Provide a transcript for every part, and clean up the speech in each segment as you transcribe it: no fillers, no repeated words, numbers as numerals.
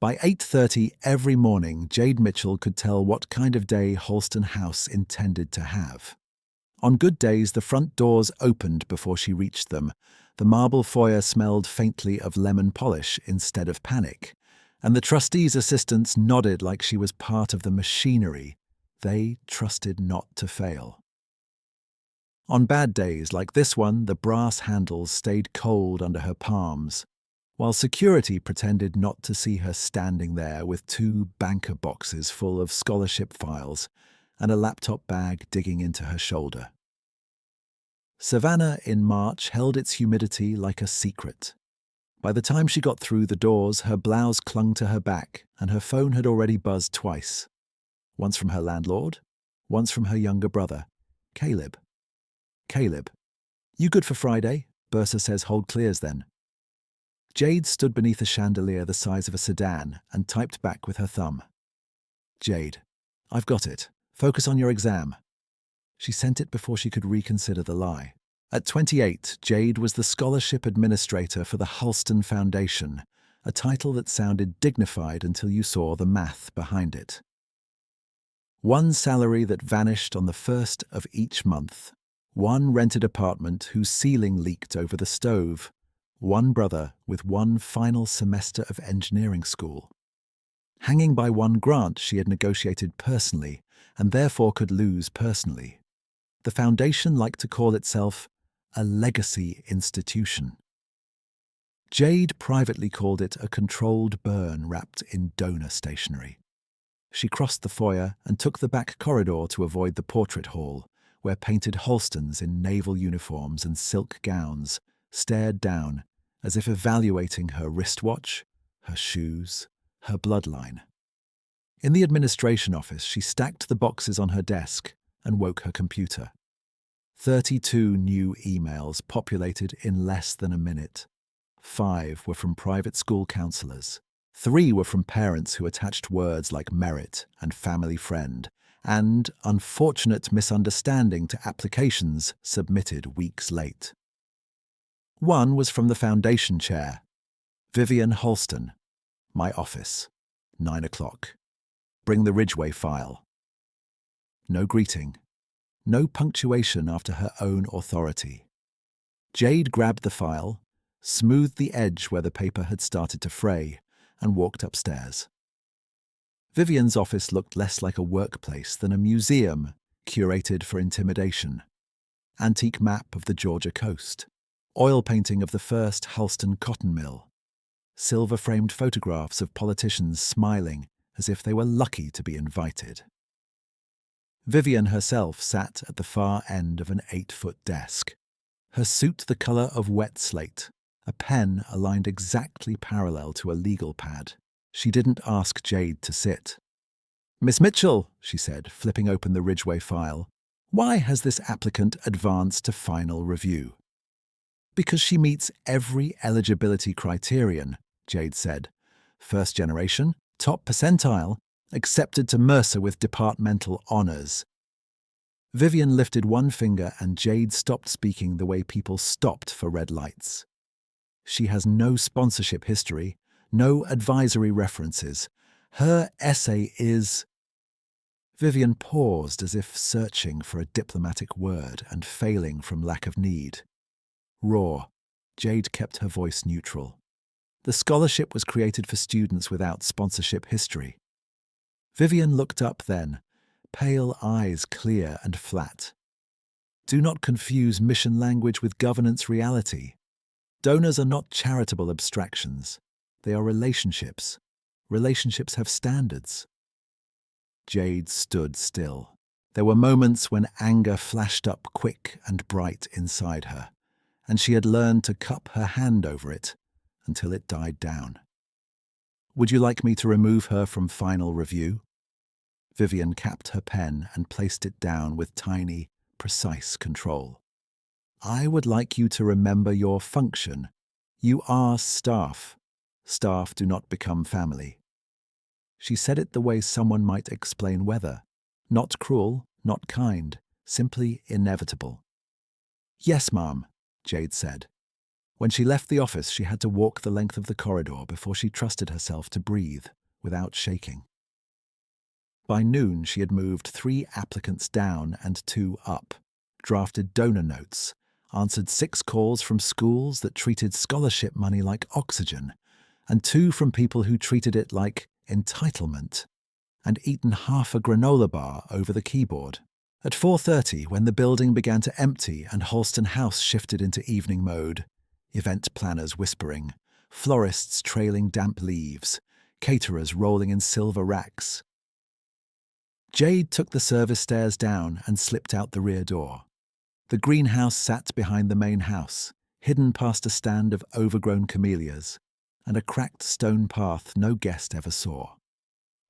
By 8:30 every morning, Jade Mitchell could tell what kind of day Halston House intended to have. On good days, the front doors opened before she reached them. The marble foyer smelled faintly of lemon polish instead of panic, and the trustees' assistants nodded like she was part of the machinery they trusted not to fail. On bad days like this one, the brass handles stayed cold under her palms, while security pretended not to see her standing there with 2 banker boxes full of scholarship files and a laptop bag digging into her shoulder. Savannah in March held its humidity like a secret. By the time she got through the doors, her blouse clung to her back and her phone had already buzzed twice. Once from her landlord, once from her younger brother, Caleb. Caleb. You good for Friday? Bursa says hold clears then. Jade stood beneath a chandelier the size of a sedan and typed back with her thumb. Jade, I've got it. Focus on your exam. She sent it before she could reconsider the lie. At 28, Jade was the scholarship administrator for the Halston Foundation, a title that sounded dignified until you saw the math behind it. One salary that vanished on the first of each month, one rented apartment whose ceiling leaked over the stove, one brother with one final semester of engineering school. Hanging by one grant she had negotiated personally and therefore could lose personally. The foundation liked to call itself a legacy institution. Jade privately called it a controlled burn wrapped in donor stationery. She crossed the foyer and took the back corridor to avoid the portrait hall, where painted Halstons in naval uniforms and silk gowns stared down as if evaluating her wristwatch, her shoes, her bloodline. In the administration office, she stacked the boxes on her desk and woke her computer. 32 new emails populated in less than a minute. 5 were from private school counselors. 3 were from parents who attached words like merit and family friend and unfortunate misunderstanding to applications submitted weeks late. 1 was from the foundation chair. Vivian Halston. My office. 9 o'clock. Bring the Ridgway file. No greeting. No punctuation after her own authority. Jade grabbed the file, smoothed the edge where the paper had started to fray, and walked upstairs. Vivian's office looked less like a workplace than a museum curated for intimidation. Antique map of the Georgia coast. Oil painting of the first Halston cotton mill. Silver-framed photographs of politicians smiling as if they were lucky to be invited. Vivian herself sat at the far end of an 8-foot desk. Her suit the colour of wet slate, a pen aligned exactly parallel to a legal pad. She didn't ask Jade to sit. Miss Mitchell, she said, flipping open the Ridgway file, why has this applicant advanced to final review? Because she meets every eligibility criterion, Jade said. First generation, top percentile, accepted to Mercer with departmental honours. Vivian lifted one finger and Jade stopped speaking the way people stopped for red lights. She has no sponsorship history, no advisory references. Her essay is... Vivian paused as if searching for a diplomatic word and failing from lack of need. Raw. Jade kept her voice neutral. The scholarship was created for students without sponsorship history. Vivian looked up then, pale eyes clear and flat. Do not confuse mission language with governance reality. Donors are not charitable abstractions. They are relationships. Relationships have standards. Jade stood still. There were moments when anger flashed up quick and bright inside her, and she had learned to cup her hand over it until it died down. Would you like me to remove her from final review? Vivian capped her pen and placed it down with tiny, precise control. I would like you to remember your function. You are staff. Staff do not become family. She said it the way someone might explain weather. Not cruel, not kind, simply inevitable. Yes, ma'am, Jade said. When she left the office, she had to walk the length of the corridor before she trusted herself to breathe without shaking. By noon, she had moved 3 applicants down and 2 up, drafted donor notes, answered 6 calls from schools that treated scholarship money like oxygen, and 2 from people who treated it like entitlement, and eaten half a granola bar over the keyboard. At 4:30, when the building began to empty and Halston House shifted into evening mode, event planners whispering, florists trailing damp leaves, caterers rolling in silver racks, Jade took the service stairs down and slipped out the rear door. The greenhouse sat behind the main house, hidden past a stand of overgrown camellias, and a cracked stone path no guest ever saw.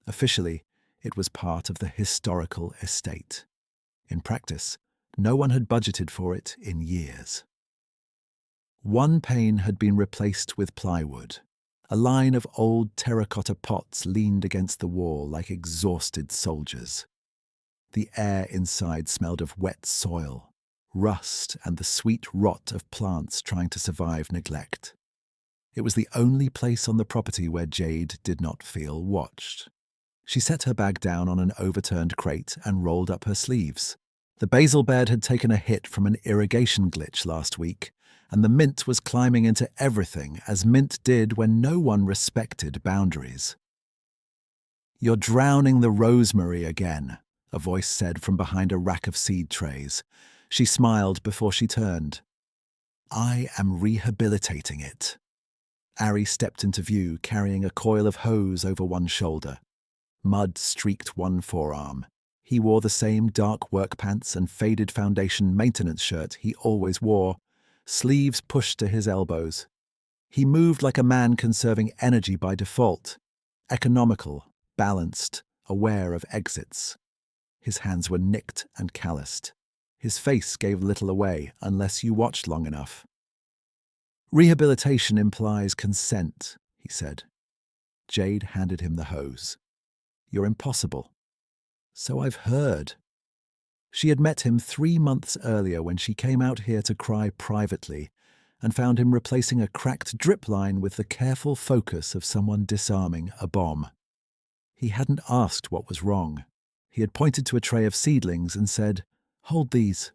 Officially, it was part of the historical estate. In practice, no one had budgeted for it in years. One pane had been replaced with plywood. A line of old terracotta pots leaned against the wall like exhausted soldiers. The air inside smelled of wet soil, rust, and the sweet rot of plants trying to survive neglect. It was the only place on the property where Jade did not feel watched. She set her bag down on an overturned crate and rolled up her sleeves. The basil bed had taken a hit from an irrigation glitch last week, and the mint was climbing into everything as mint did when no one respected boundaries. "You're drowning the rosemary again," a voice said from behind a rack of seed trays. She smiled before she turned. "I am rehabilitating it." Ari stepped into view, carrying a coil of hose over one shoulder. Mud streaked one forearm. He wore the same dark work pants and faded foundation maintenance shirt he always wore, sleeves pushed to his elbows. He moved like a man conserving energy by default, economical, balanced, aware of exits. His hands were nicked and calloused. His face gave little away unless you watched long enough. "Rehabilitation implies consent," he said. Jade handed him the hose. "You're impossible." "So I've heard." She had met him 3 months earlier when she came out here to cry privately and found him replacing a cracked drip line with the careful focus of someone disarming a bomb. He hadn't asked what was wrong. He had pointed to a tray of seedlings and said, "Hold these."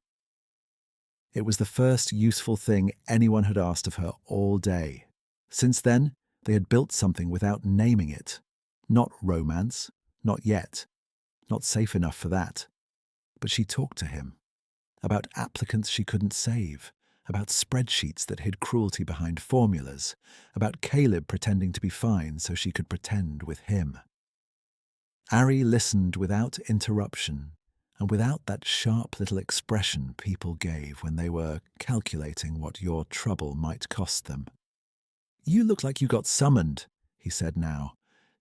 It was the first useful thing anyone had asked of her all day. Since then, they had built something without naming it. Not romance, not yet, not safe enough for that. But she talked to him. About applicants she couldn't save, about spreadsheets that hid cruelty behind formulas, about Caleb pretending to be fine so she could pretend with him. Ari listened without interruption, and without that sharp little expression people gave when they were calculating what your trouble might cost them. "You look like you got summoned," he said now,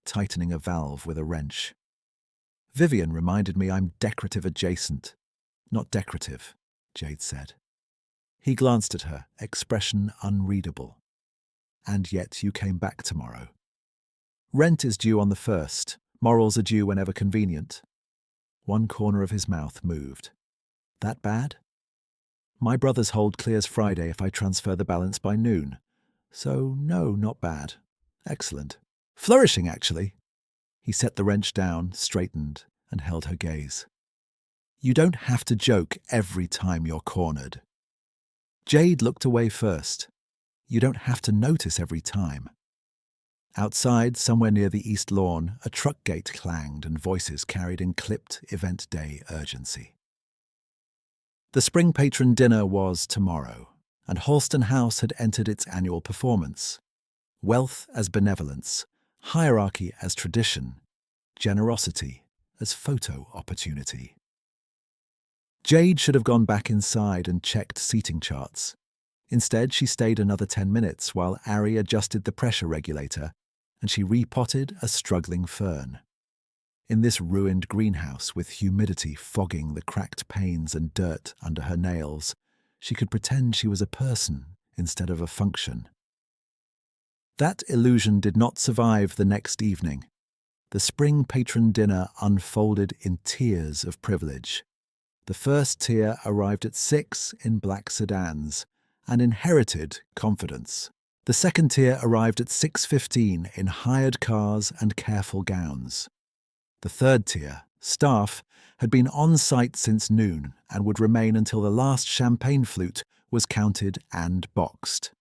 tightening a valve with a wrench. "Vivian reminded me I'm decorative adjacent." "Not decorative," Jade said. He glanced at her, expression unreadable. "And yet you came back tomorrow." "Rent is due on the 1st. Morals are due whenever convenient." One corner of his mouth moved. "That bad?" "My brother's hold clears Friday if I transfer the balance by noon. So no, not bad. Excellent. Flourishing, actually." He set the wrench down, straightened, and held her gaze. "You don't have to joke every time you're cornered." Jade looked away first. "You don't have to notice every time." Outside, somewhere near the east lawn, a truck gate clanged and voices carried in clipped event day urgency. The spring patron dinner was tomorrow, and Halston House had entered its annual performance. Wealth as benevolence, hierarchy as tradition, generosity as photo opportunity. Jade should have gone back inside and checked seating charts. Instead, she stayed another 10 minutes while Ari adjusted the pressure regulator, and she repotted a struggling fern. In this ruined greenhouse with humidity fogging the cracked panes and dirt under her nails, she could pretend she was a person instead of a function. That illusion did not survive the next evening. The spring patron dinner unfolded in tiers of privilege. The first tier arrived at 6 in black sedans, and inherited confidence. The second tier arrived at 6:15 in hired cars and careful gowns. The third tier, staff, had been on site since noon and would remain until the last champagne flute was counted and boxed.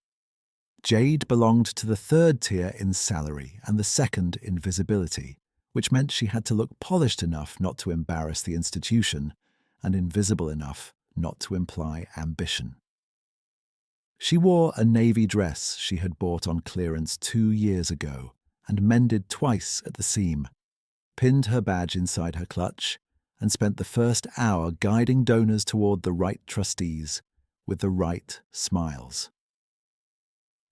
Jade belonged to the third tier in salary and the second in visibility, which meant she had to look polished enough not to embarrass the institution and invisible enough not to imply ambition. She wore a navy dress she had bought on clearance 2 years ago and mended twice at the seam, pinned her badge inside her clutch, and spent the first hour guiding donors toward the right trustees with the right smiles.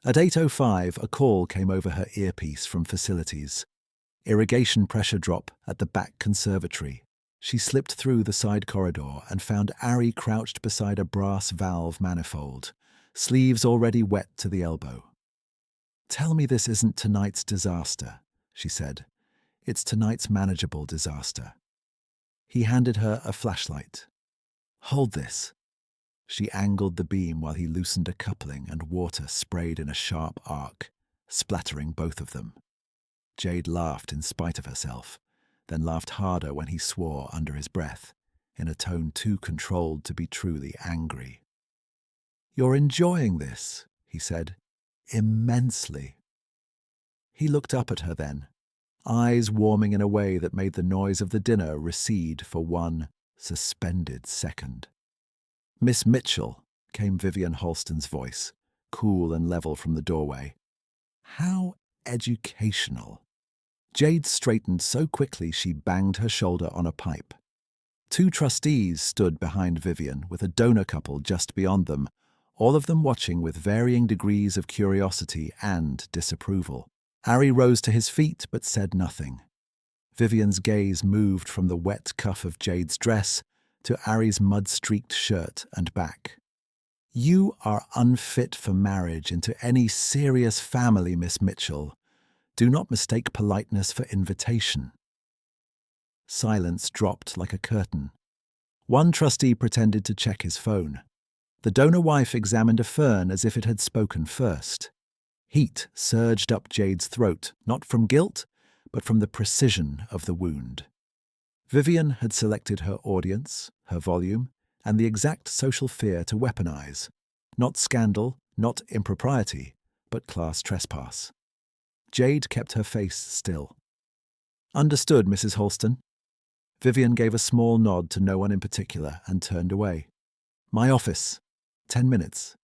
At 8:05, a call came over her earpiece from facilities. Irrigation pressure drop at the back conservatory. She slipped through the side corridor and found Ari crouched beside a brass valve manifold, sleeves already wet to the elbow. "Tell me this isn't tonight's disaster," she said. "It's tonight's manageable disaster." He handed her a flashlight. "Hold this." She angled the beam while he loosened a coupling and water sprayed in a sharp arc, splattering both of them. Jade laughed in spite of herself, then laughed harder when he swore under his breath, in a tone too controlled to be truly angry. "You're enjoying this," he said. "Immensely." He looked up at her then, eyes warming in a way that made the noise of the dinner recede for one suspended second. "Miss Mitchell," came Vivian Halston's voice, cool and level from the doorway. "How educational." Jade straightened so quickly she banged her shoulder on a pipe. 2 trustees stood behind Vivian with a donor couple just beyond them, all of them watching with varying degrees of curiosity and disapproval. Ari rose to his feet but said nothing. Vivian's gaze moved from the wet cuff of Jade's dress to Ari's mud-streaked shirt and back. "You are unfit for marriage into any serious family, Miss Mitchell. Do not mistake politeness for invitation." Silence dropped like a curtain. One trustee pretended to check his phone. The donor wife examined a fern as if it had spoken first. Heat surged up Jade's throat, not from guilt, but from the precision of the wound. Vivian had selected her audience, her volume, and the exact social fear to weaponize. Not scandal, not impropriety, but class trespass. Jade kept her face still. "Understood, Mrs. Halston." Vivian gave a small nod to no one in particular and turned away. "My office. 10 minutes."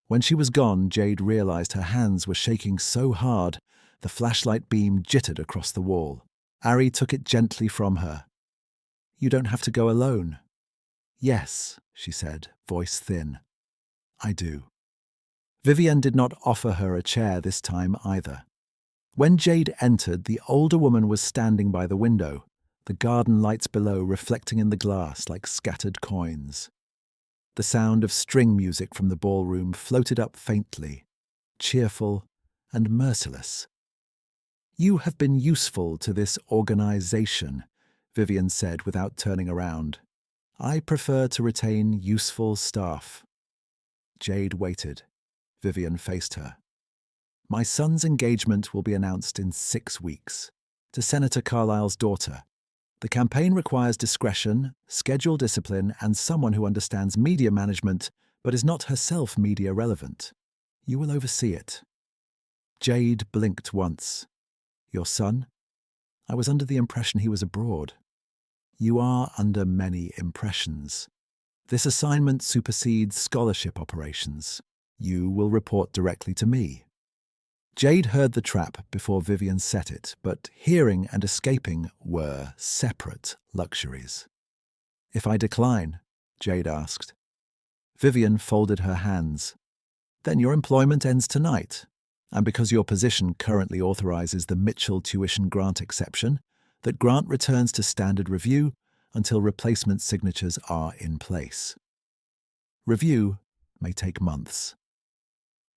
When she was gone, Jade realized her hands were shaking so hard the flashlight beam jittered across the wall. Ari took it gently from her. "You don't have to go alone." "Yes," she said, voice thin. "I do." Vivian did not offer her a chair this time either. When Jade entered, the older woman was standing by the window, the garden lights below reflecting in the glass like scattered coins. The sound of string music from the ballroom floated up faintly, cheerful and merciless. "You have been useful to this organization," Vivian said without turning around. "I prefer to retain useful staff." Jade waited. Vivian faced her. "My son's engagement will be announced in 6 weeks, to Senator Carlisle's daughter. The campaign requires discretion, schedule discipline, and someone who understands media management but is not herself media relevant. You will oversee it." Jade blinked once. "Your son? I was under the impression he was abroad." "You are under many impressions. This assignment supersedes scholarship operations. You will report directly to me." Jade heard the trap before Vivian set it, but hearing and escaping were separate luxuries. "If I decline?" Jade asked. Vivian folded her hands. "Then your employment ends tonight. And because your position currently authorizes the Mitchell tuition grant exception, that grant returns to standard review until replacement signatures are in place. Review may take months."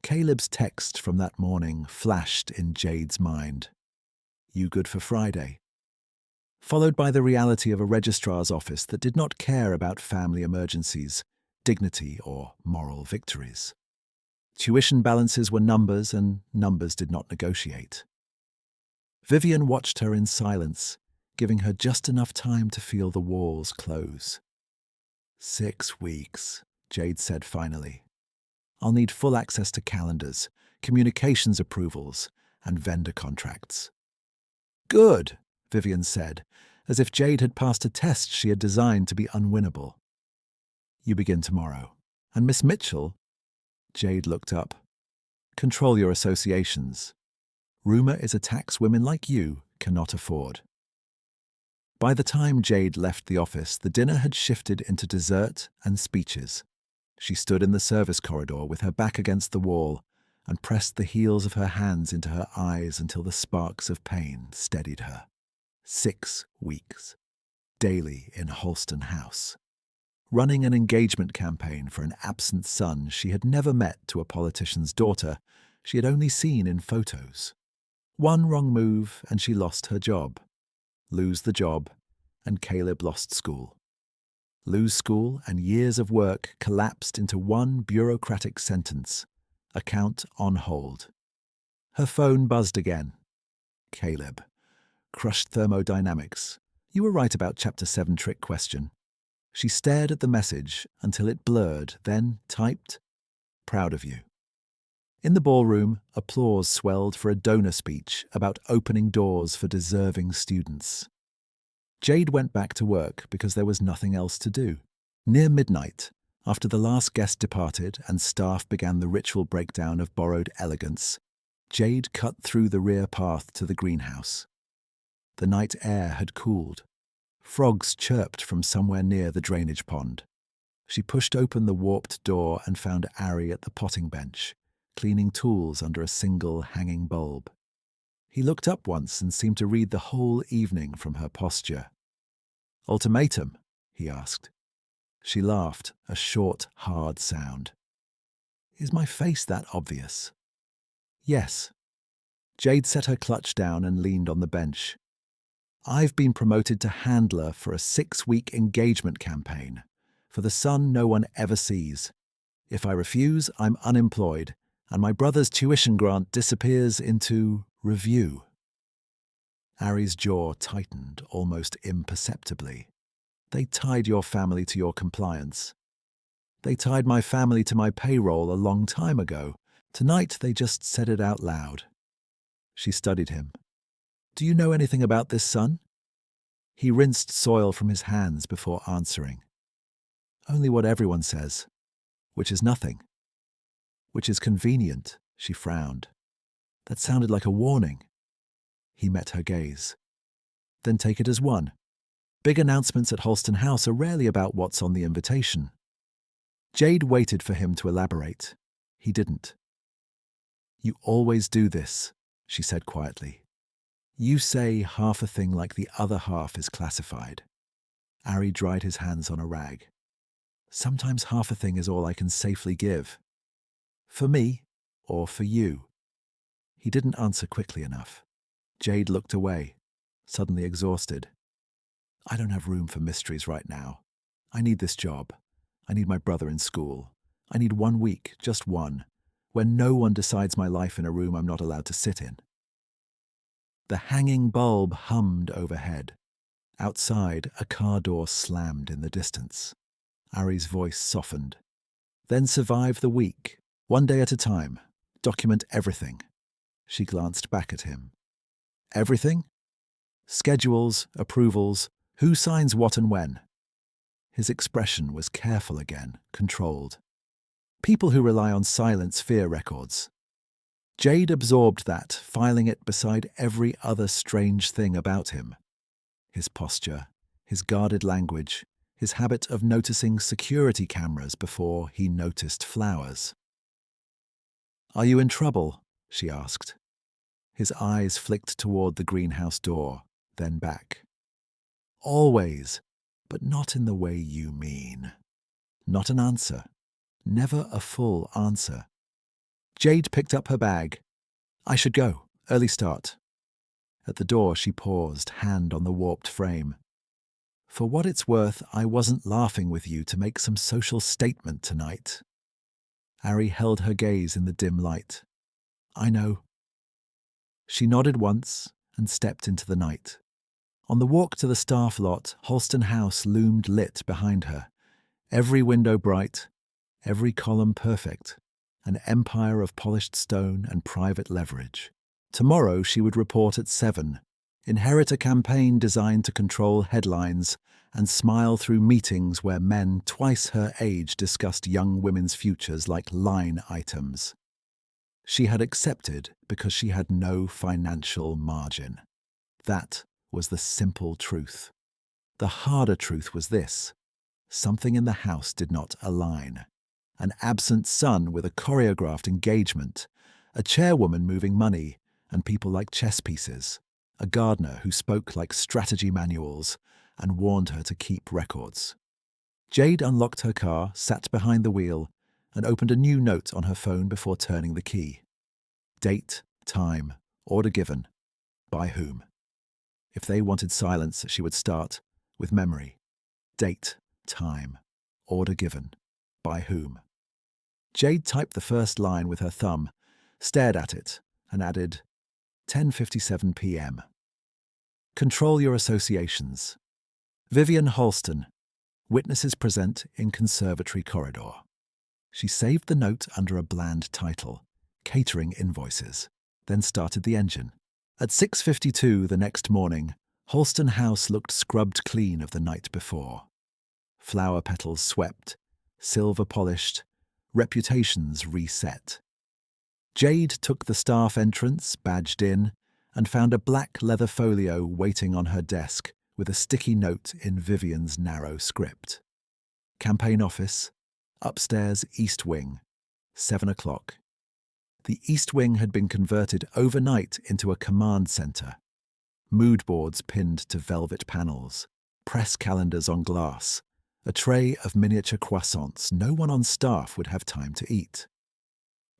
Caleb's text from that morning flashed in Jade's mind. "You good for Friday?" Followed by the reality of a registrar's office that did not care about family emergencies, dignity or moral victories. Tuition balances were numbers, and numbers did not negotiate. Vivian watched her in silence, giving her just enough time to feel the walls close. 6 weeks, Jade said finally. I'll need full access to calendars, communications approvals, and vendor contracts. Good, Vivian said, as if Jade had passed a test she had designed to be unwinnable. You begin tomorrow. And Miss Mitchell? Jade looked up. Control your associations. Rumor is a tax women like you cannot afford. By the time Jade left the office, the dinner had shifted into dessert and speeches. She stood in the service corridor with her back against the wall and pressed the heels of her hands into her eyes until the sparks of pain steadied her. 6 weeks. Daily in Holston House. Running an engagement campaign for an absent son she had never met to a politician's daughter she had only seen in photos. One wrong move and she lost her job. Lose the job and Caleb lost school. Lose school and years of work collapsed into one bureaucratic sentence. Account on hold. Her phone buzzed again. Caleb. Crushed thermodynamics. You were right about Chapter 7 trick question. She stared at the message until it blurred, then typed, Proud of you. In the ballroom, applause swelled for a donor speech about opening doors for deserving students. Jade went back to work because there was nothing else to do. Near midnight, after the last guest departed and staff began the ritual breakdown of borrowed elegance, Jade cut through the rear path to the greenhouse. The night air had cooled. Frogs chirped from somewhere near the drainage pond. She pushed open the warped door and found Ari at the potting bench, cleaning tools under a single hanging bulb. He looked up once and seemed to read the whole evening from her posture. Ultimatum? He asked. She laughed, a short, hard sound. Is my face that obvious? Yes. Jade set her clutch down and leaned on the bench. I've been promoted to handler for a 6-week engagement campaign, for the son no one ever sees. If I refuse, I'm unemployed, and my brother's tuition grant disappears into review. Ari's jaw tightened almost imperceptibly. They tied your family to your compliance. They tied my family to my payroll a long time ago. Tonight they just said it out loud. She studied him. Do you know anything about this son? He rinsed soil from his hands before answering. Only what everyone says, which is nothing. Which is convenient, she frowned. That sounded like a warning. He met her gaze. Then take it as one. Big announcements at Holston House are rarely about what's on the invitation. Jade waited for him to elaborate. He didn't. You always do this, she said quietly. You say half a thing like the other half is classified. Ari dried his hands on a rag. Sometimes half a thing is all I can safely give. For me, or for you. He didn't answer quickly enough. Jade looked away, suddenly exhausted. I don't have room for mysteries right now. I need this job. I need my brother in school. I need 1 week, just one, when no one decides my life in a room I'm not allowed to sit in. The hanging bulb hummed overhead. Outside, a car door slammed in the distance. Ari's voice softened. Then survive the week, one day at a time. Document everything. She glanced back at him. Everything? Schedules, approvals, who signs what and when? His expression was careful again, controlled. People who rely on silence fear records. Jade absorbed that, filing it beside every other strange thing about him. His posture, his guarded language, his habit of noticing security cameras before he noticed flowers. Are you in trouble? She asked. His eyes flicked toward the greenhouse door, then back. Always, but not in the way you mean. Not an answer. Never a full answer. Jade picked up her bag. I should go. Early start. At the door she paused, hand on the warped frame. For what it's worth, I wasn't laughing with you to make some social statement tonight. Ari held her gaze in the dim light. I know. She nodded once and stepped into the night. On the walk to the staff lot, Holston House loomed lit behind her. Every window bright, every column perfect, an empire of polished stone and private leverage. Tomorrow she would report at 7, inherit a campaign designed to control headlines, and smile through meetings where men twice her age discussed young women's futures like line items. She had accepted because she had no financial margin. That was the simple truth. The harder truth was this. Something in the house did not align. An absent son with a choreographed engagement, a chairwoman moving money, and people like chess pieces, a gardener who spoke like strategy manuals and warned her to keep records. Jade unlocked her car, sat behind the wheel, and opened a new note on her phone before turning the key. Date, time, order given, by whom. If they wanted silence, she would start with memory. Date, time, order given, by whom. Jade typed the first line with her thumb, stared at it, and added, 10:57 p.m. Control your associations. Vivian Holston. Witnesses present in conservatory corridor. She saved the note under a bland title, Catering Invoices, then started the engine. At 6:52 the next morning, Holston House looked scrubbed clean of the night before. Flower petals swept, silver polished, reputations reset. Jade took the staff entrance, badged in, and found a black leather folio waiting on her desk with a sticky note in Vivian's narrow script. Campaign office, upstairs East Wing, 7 o'clock. The East Wing had been converted overnight into a command centre. Mood boards pinned to velvet panels, press calendars on glass, a tray of miniature croissants no one on staff would have time to eat.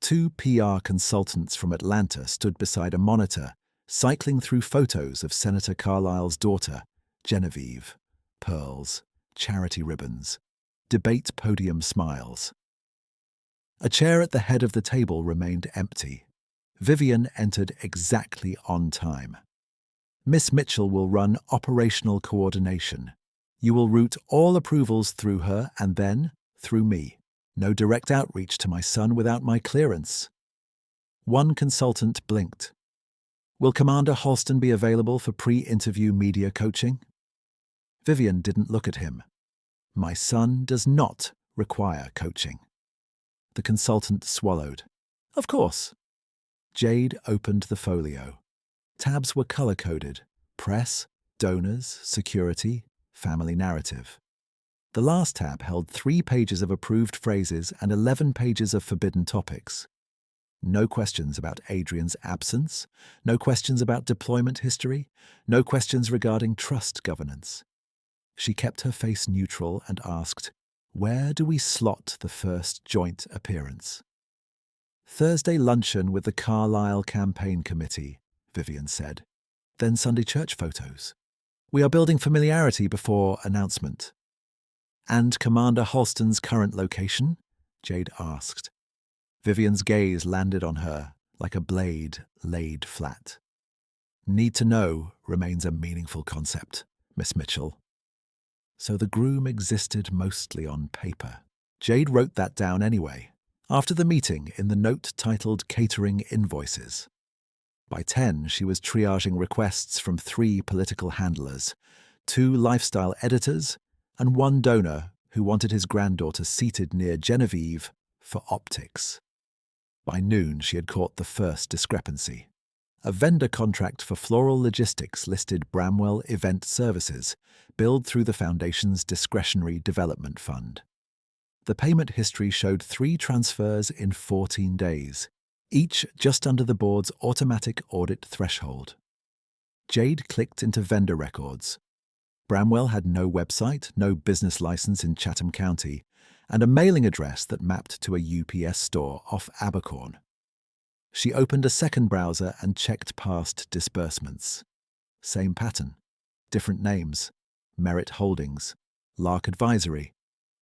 2 PR consultants from Atlanta stood beside a monitor, cycling through photos of Senator Carlisle's daughter, Genevieve, pearls, charity ribbons, debate podium smiles. A chair at the head of the table remained empty. Vivian entered exactly on time. Miss Mitchell will run operational coordination. You will route all approvals through her and then through me. No direct outreach to my son without my clearance. One consultant blinked. Will Commander Holston be available for pre-interview media coaching? Vivian didn't look at him. My son does not require coaching. The consultant swallowed. Of course. Jade opened the folio. Tabs were color-coded. Press, donors, security, family narrative. The last tab held 3 pages of approved phrases and 11 pages of forbidden topics. No questions about Adrian's absence, no questions about deployment history, no questions regarding trust governance. She kept her face neutral and asked, where do we slot the first joint appearance? Thursday luncheon with the Carlisle Campaign Committee, Vivian said. Then Sunday church photos. We are building familiarity before announcement. And Commander Holston's current location? Jade asked. Vivian's gaze landed on her like a blade laid flat. Need to know remains a meaningful concept, Miss Mitchell. So the groom existed mostly on paper. Jade wrote that down anyway, after the meeting in the note titled Catering Invoices. By 10, she was triaging requests from 3 political handlers, 2 lifestyle editors, and 1 donor who wanted his granddaughter seated near Genevieve for optics. By noon, she had caught the first discrepancy. A vendor contract for floral logistics listed Bramwell Event Services, billed through the Foundation's Discretionary Development Fund. The payment history showed 3 transfers in 14 days, each just under the board's automatic audit threshold. Jade clicked into vendor records. Bramwell had no website, no business license in Chatham County, and a mailing address that mapped to a UPS store off Abercorn. She opened a second browser and checked past disbursements. Same pattern, different names, Merit Holdings, Lark Advisory,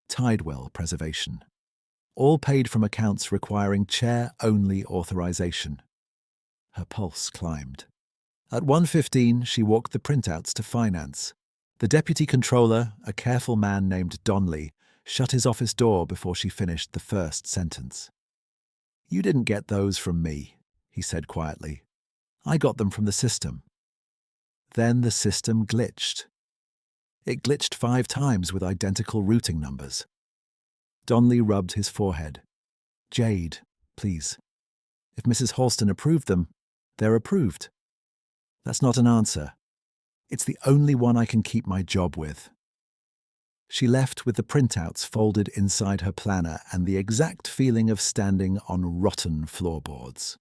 Tidewell Preservation. All paid from accounts requiring chair-only authorization. Her pulse climbed. At 1:15, she walked the printouts to finance. The deputy controller, a careful man named Donley, shut his office door before she finished the first sentence. "You didn't get those from me," he said quietly. "I got them from the system." Then the system glitched. It glitched 5 times with identical routing numbers. Donley rubbed his forehead. "Jade, please. If Mrs. Halston approved them, they're approved. That's not an answer. It's the only one I can keep my job with." She left with the printouts folded inside her planner and the exact feeling of standing on rotten floorboards.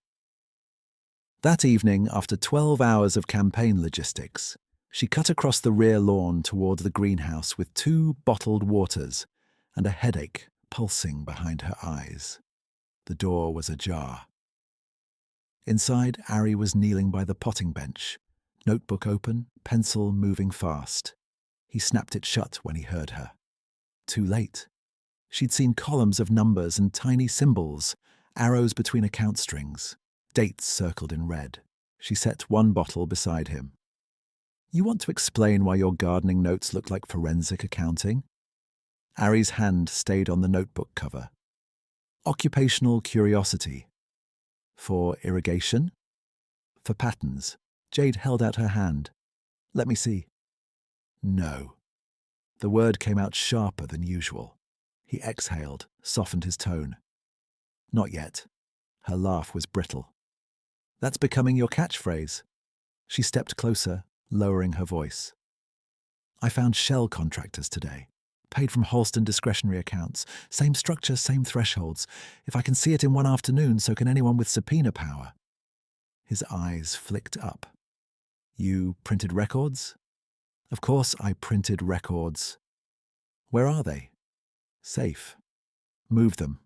That evening, after 12 hours of campaign logistics, she cut across the rear lawn toward the greenhouse with 2 bottled waters and a headache pulsing behind her eyes. The door was ajar. Inside, Ari was kneeling by the potting bench, notebook open, pencil moving fast. He snapped it shut when he heard her. Too late. She'd seen columns of numbers and tiny symbols, arrows between account strings, dates circled in red. She set one bottle beside him. "You want to explain why your gardening notes look like forensic accounting?" Ari's hand stayed on the notebook cover. "Occupational curiosity. For irrigation? For patterns?" Jade held out her hand. "Let me see." "No." The word came out sharper than usual. He exhaled, softened his tone. "Not yet." Her laugh was brittle. "That's becoming your catchphrase." She stepped closer, lowering her voice. "I found shell contractors today. Paid from Halston discretionary accounts. Same structure, same thresholds. If I can see it in one afternoon, so can anyone with subpoena power." His eyes flicked up. "You printed records?" "Of course I printed records." "Where are they?" "Safe." "Move them."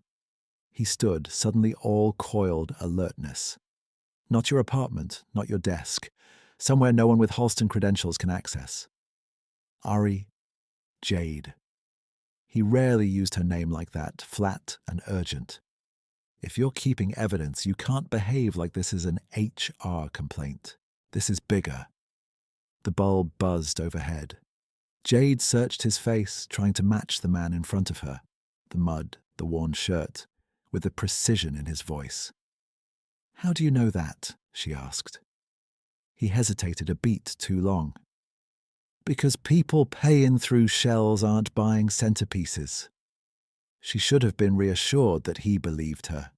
He stood, suddenly all coiled alertness. "Not your apartment, not your desk. Somewhere no one with Halston credentials can access." "Ari, Jade." He rarely used her name like that, flat and urgent. "If you're keeping evidence, you can't behave like this is an HR complaint. This is bigger." The bulb buzzed overhead. Jade searched his face, trying to match the man in front of her, the mud, the worn shirt, with the precision in his voice. "How do you know that?" she asked. He hesitated a beat too long. "Because people paying through shells aren't buying centerpieces." She should have been reassured that he believed her.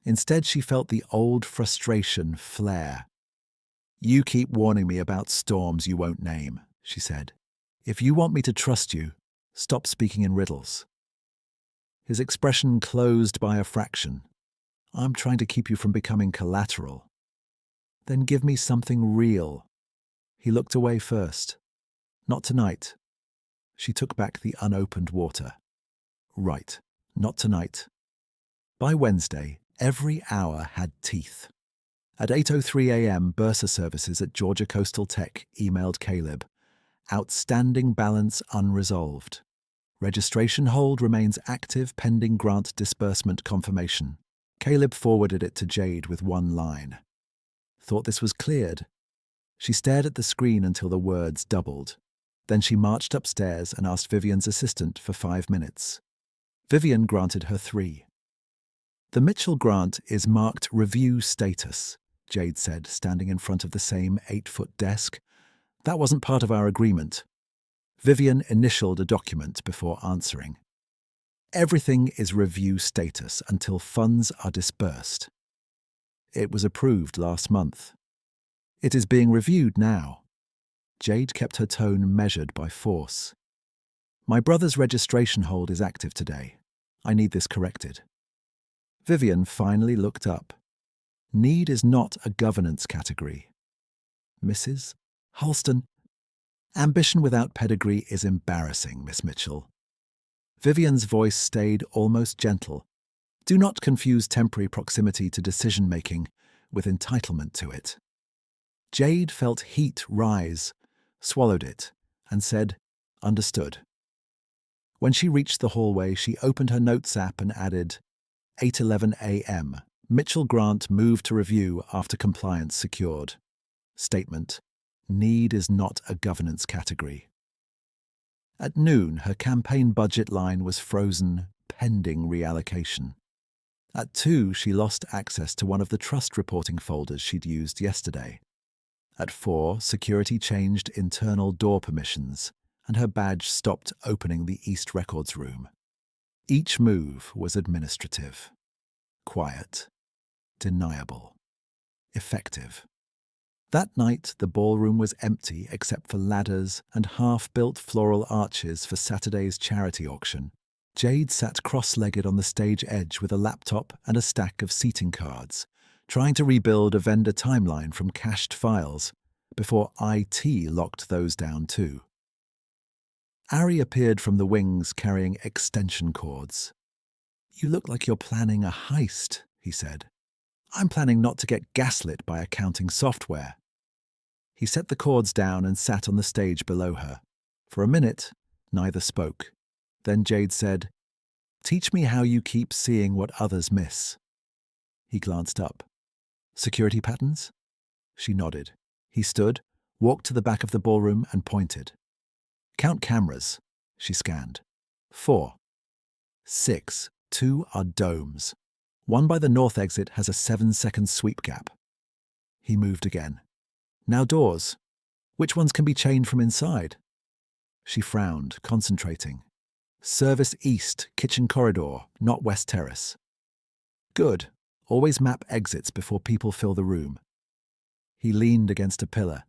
Instead, she felt the old frustration flare. "You keep warning me about storms you won't name," she said. "If you want me to trust you, stop speaking in riddles." His expression closed by a fraction. "I'm trying to keep you from becoming collateral." "Then give me something real." He looked away first. "Not tonight." She took back the unopened water. "Right, not tonight." By Wednesday, every hour had teeth. At 8:03 a.m., Bursa Services at Georgia Coastal Tech emailed Caleb. "Outstanding balance unresolved. Registration hold remains active pending grant disbursement confirmation." Caleb forwarded it to Jade with one line. "Thought this was cleared." She stared at the screen until the words doubled. Then she marched upstairs and asked Vivian's assistant for 5 minutes. Vivian granted her 3. "The Mitchell grant is marked review status," Jade said, standing in front of the same 8-foot desk. "That wasn't part of our agreement." Vivian initialed a document before answering. "Everything is review status until funds are disbursed." "It was approved last month." "It is being reviewed now." Jade kept her tone measured by force. "My brother's registration hold is active today. I need this corrected." Vivian finally looked up. "Need is not a governance category." "Mrs. Halston." "Ambition without pedigree is embarrassing, Miss Mitchell." Vivian's voice stayed almost gentle. "Do not confuse temporary proximity to decision-making with entitlement to it." Jade felt heat rise, swallowed it, and said, Understood. When she reached the hallway, she opened her notes app and added 8:11 a.m. Mitchell Grant moved to review after compliance secured. Statement: need is not a governance category. At noon, her campaign budget line was frozen, pending reallocation. At 2, she lost access to one of the trust reporting folders she'd used yesterday. At 4, security changed internal door permissions, and her badge stopped opening the East Records room. Each move was administrative. Quiet. Deniable. Effective. That night, the ballroom was empty except for ladders and half-built floral arches for Saturday's charity auction. Jade sat cross-legged on the stage edge with a laptop and a stack of seating cards, trying to rebuild a vendor timeline from cached files before IT locked those down too. Ari appeared from the wings carrying extension cords. "You look like you're planning a heist," he said. "I'm planning not to get gaslit by accounting software." He set the cords down and sat on the stage below her. For a minute, neither spoke. Then Jade said, "Teach me how you keep seeing what others miss." He glanced up. "Security patterns?" She nodded. He stood, walked to the back of the ballroom and pointed. "Count cameras." She scanned. 4. 6. 2 are domes. One by the north exit has a 7-second sweep gap. He moved again. "Now doors. Which ones can be chained from inside?" She frowned, concentrating. "Service east, kitchen corridor, not west terrace." "Good. Always map exits before people fill the room." He leaned against a pillar.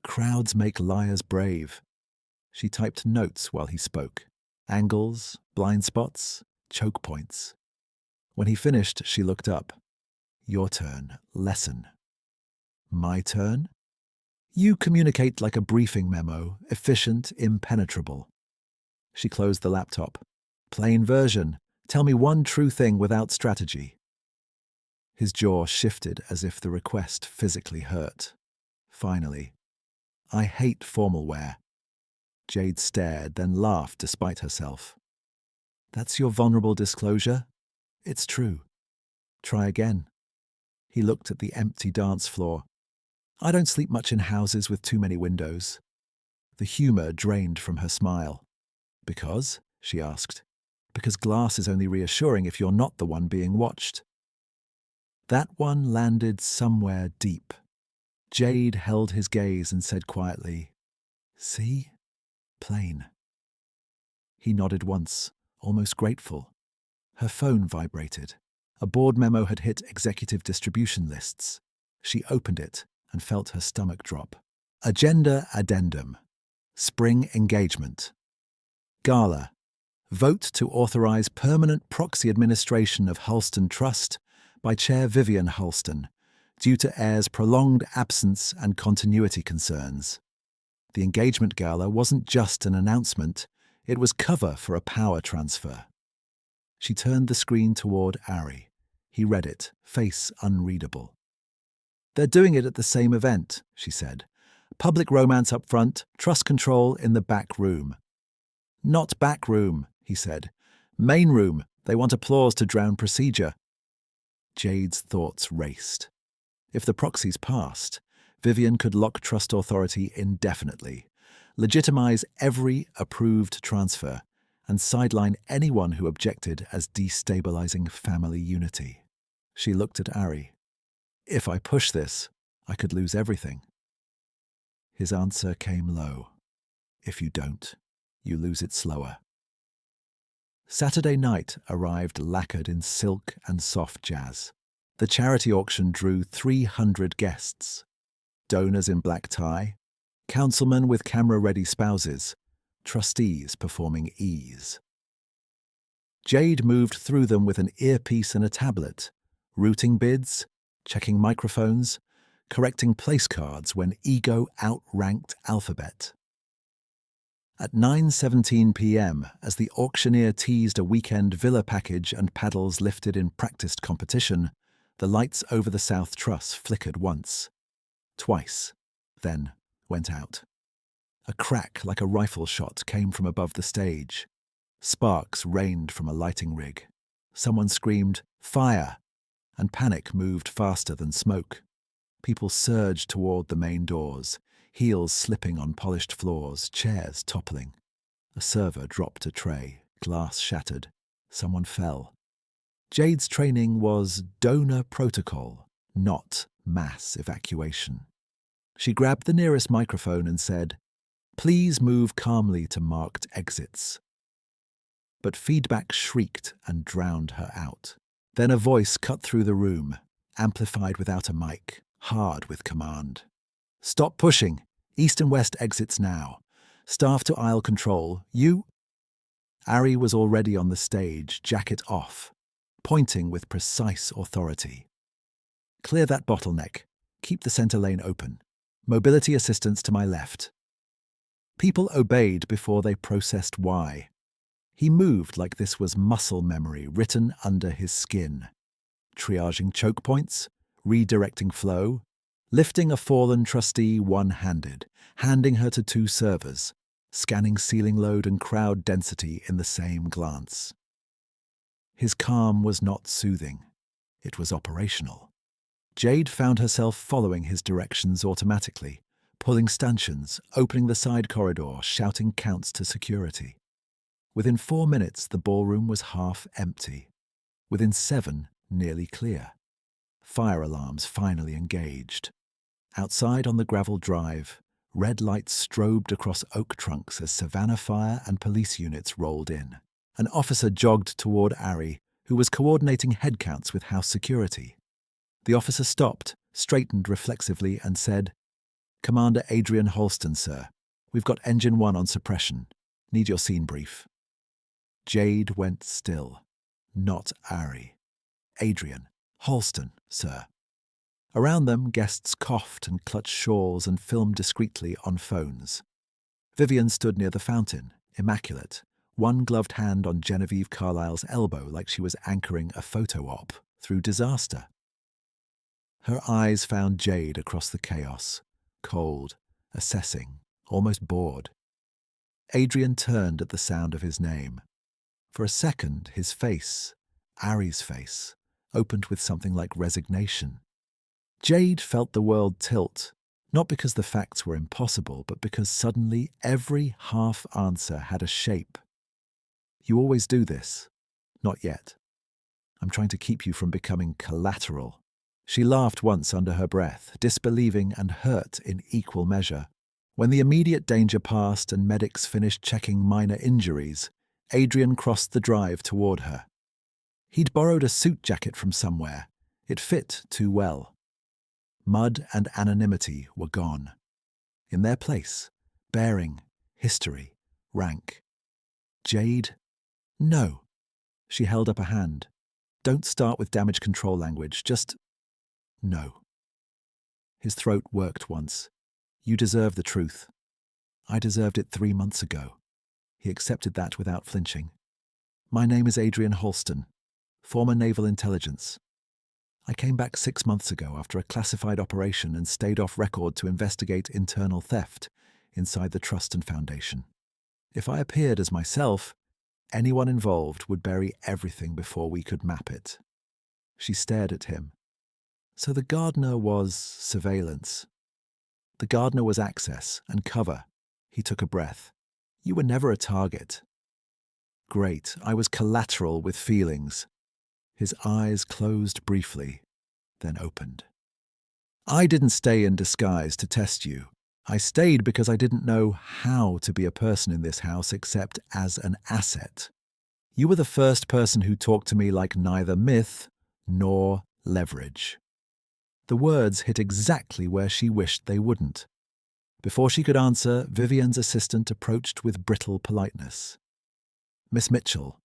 "Crowds make liars brave." She typed notes while he spoke. Angles, blind spots, choke points. When he finished, she looked up. "Your turn. Lesson." "My turn?" "You communicate like a briefing memo, efficient, impenetrable." She closed the laptop. "Plain version. Tell me one true thing without strategy." His jaw shifted as if the request physically hurt. Finally, "I hate formal wear." Jade stared, then laughed despite herself. "That's your vulnerable disclosure? It's true. Try again." He looked at the empty dance floor. "I don't sleep much in houses with too many windows." The humor drained from her smile. "Because?" she asked. "Because glass is only reassuring if you're not the one being watched." That one landed somewhere deep. Jade held his gaze and said quietly, "See? Plain." He nodded once, almost grateful. Her phone vibrated. A board memo had hit executive distribution lists. She opened it and felt her stomach drop. Agenda Addendum. Spring Engagement. Gala. Vote to authorize permanent proxy administration of Halston Trust by Chair Vivian Halston, due to heir's prolonged absence and continuity concerns. The engagement gala wasn't just an announcement, it was cover for a power transfer. She turned the screen toward Ari. He read it, face unreadable. "They're doing it at the same event," she said. "Public romance up front, trust control in the back room." "Not back room," he said. "Main room. They want applause to drown procedure." Jade's thoughts raced. If the proxies passed, Vivian could lock trust authority indefinitely, legitimize every approved transfer, and sideline anyone who objected as destabilizing family unity. She looked at Ari. "If I push this, I could lose everything." His answer came low. "If you don't, you lose it slower." Saturday night arrived lacquered in silk and soft jazz. The charity auction drew 300 guests. Donors in black tie, councilmen with camera-ready spouses, trustees performing ease. Jade moved through them with an earpiece and a tablet, routing bids, checking microphones, correcting place cards when ego outranked alphabet. At 9:17 p.m., as the auctioneer teased a weekend villa package and paddles lifted in practiced competition, the lights over the South Truss flickered once, twice, then went out. A crack like a rifle shot came from above the stage. Sparks rained from a lighting rig. Someone screamed, "Fire!" and panic moved faster than smoke. People surged toward the main doors, heels slipping on polished floors, chairs toppling. A server dropped a tray, glass shattered. Someone fell. Jade's training was donor protocol, not mass evacuation. She grabbed the nearest microphone and said, "Please move calmly to marked exits." But feedback shrieked and drowned her out. Then a voice cut through the room, amplified without a mic, hard with command. "Stop pushing. East and west exits now. Staff to aisle control. You—" Ari was already on the stage, jacket off, pointing with precise authority. "Clear that bottleneck. Keep the center lane open. Mobility assistance to my left." People obeyed before they processed why. He moved like this was muscle memory written under his skin. Triaging choke points, redirecting flow, lifting a fallen trustee one-handed, handing her to two servers, scanning ceiling load and crowd density in the same glance. His calm was not soothing. It was operational. Jade found herself following his directions automatically, pulling stanchions, opening the side corridor, shouting counts to security. Within 4 minutes, the ballroom was half empty. Within 7, nearly clear. Fire alarms finally engaged. Outside on the gravel drive, red lights strobed across oak trunks as Savannah Fire and police units rolled in. An officer jogged toward Ari, who was coordinating head counts with house security. The officer stopped, straightened reflexively, and said, "Commander Adrian Holston, sir. We've got Engine 1 on suppression. Need your scene brief." Jade went still. Not Ari. "Adrian. Holston, sir." Around them, guests coughed and clutched shawls and filmed discreetly on phones. Vivian stood near the fountain, immaculate, one gloved hand on Genevieve Carlisle's elbow like she was anchoring a photo op through disaster. Her eyes found Jade across the chaos, cold, assessing, almost bored. Adrian turned at the sound of his name. For a second, his face, Ari's face, opened with something like resignation. Jade felt the world tilt, not because the facts were impossible, but because suddenly every half answer had a shape. "You always do this." "Not yet. I'm trying to keep you from becoming collateral." She laughed once under her breath, disbelieving and hurt in equal measure. When the immediate danger passed and medics finished checking minor injuries, Adrian crossed the drive toward her. He'd borrowed a suit jacket from somewhere. It fit too well. Mud and anonymity were gone. In their place, bearing, history, rank. Jade? No. She held up a hand. "Don't start with damage control language, just no." His throat worked once. "You deserve the truth." "I deserved it 3 months ago." He accepted that without flinching. "My name is Adrian Holston, former Naval Intelligence. I came back 6 months ago after a classified operation and stayed off record to investigate internal theft inside the Trust and Foundation. If I appeared as myself, anyone involved would bury everything before we could map it." She stared at him. So the gardener was surveillance. The gardener was access and cover. He took a breath. "You were never a target." "Great, I was collateral with feelings." His eyes closed briefly, then opened. "I didn't stay in disguise to test you. I stayed because I didn't know how to be a person in this house except as an asset. You were the first person who talked to me like neither myth nor leverage." The words hit exactly where she wished they wouldn't. Before she could answer, Vivian's assistant approached with brittle politeness. "Miss Mitchell,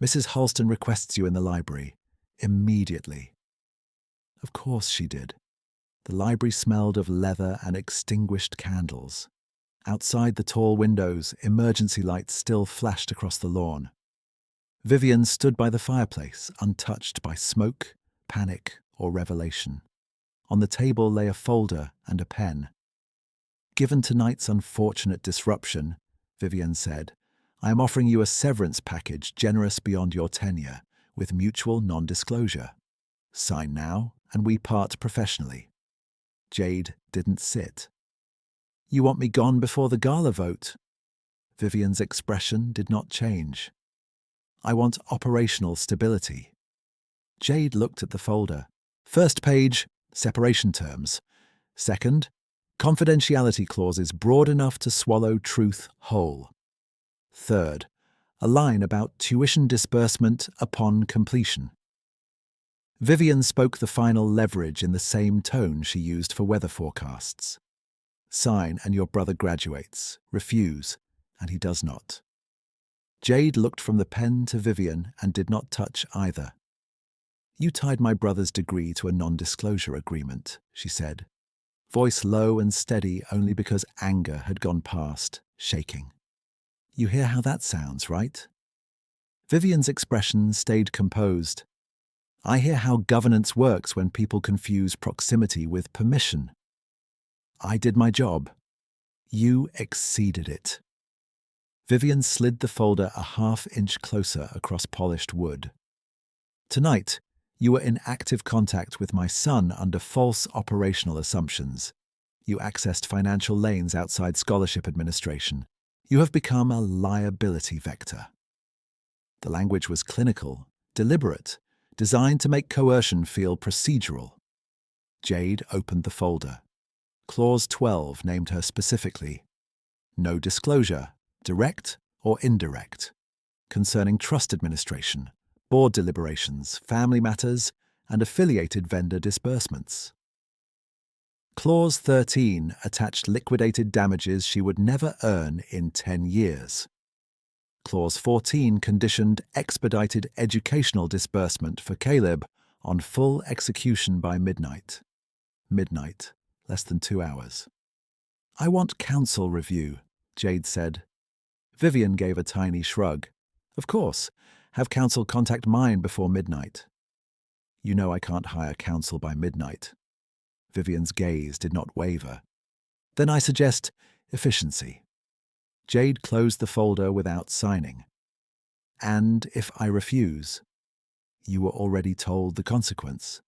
Mrs. Holston requests you in the library. Immediately." Of course she did. The library smelled of leather and extinguished candles. Outside the tall windows, emergency lights still flashed across the lawn. Vivian stood by the fireplace, untouched by smoke, panic, or revelation. On the table lay a folder and a pen. Given tonight's unfortunate disruption, Vivian said, I am offering you a severance package generous beyond your tenure, with mutual non-disclosure. Sign now, and we part professionally. Jade didn't sit. You want me gone before the gala vote? Vivian's expression did not change. I want operational stability. Jade looked at the folder. First page, separation terms. Second, confidentiality clauses broad enough to swallow truth whole. Third, a line about tuition disbursement upon completion. Vivian spoke the final leverage in the same tone she used for weather forecasts. Sign and your brother graduates. Refuse, and he does not. Jade looked from the pen to Vivian and did not touch either. You tied my brother's degree to a non-disclosure agreement, she said, voice low and steady only because anger had gone past, shaking. You hear how that sounds, right? Vivian's expression stayed composed. I hear how governance works when people confuse proximity with permission. I did my job. You exceeded it. Vivian slid the folder a half-inch closer across polished wood. Tonight, you were in active contact with my son under false operational assumptions. You accessed financial lanes outside scholarship administration. You have become a liability vector. The language was clinical, deliberate, designed to make coercion feel procedural. Jade opened the folder. Clause 12 named her specifically. No disclosure, direct or indirect, concerning trust administration, board deliberations, family matters, and affiliated vendor disbursements. Clause 13 attached liquidated damages she would never earn in 10 years. Clause 14 conditioned expedited educational disbursement for Caleb on full execution by midnight. Midnight, less than 2 hours. I want counsel review, Jade said. Vivian gave a tiny shrug. Of course, have counsel contact mine before midnight. You know I can't hire counsel by midnight. Vivian's gaze did not waver. Then I suggest efficiency. Jade closed the folder without signing. And if I refuse? You were already told the consequence.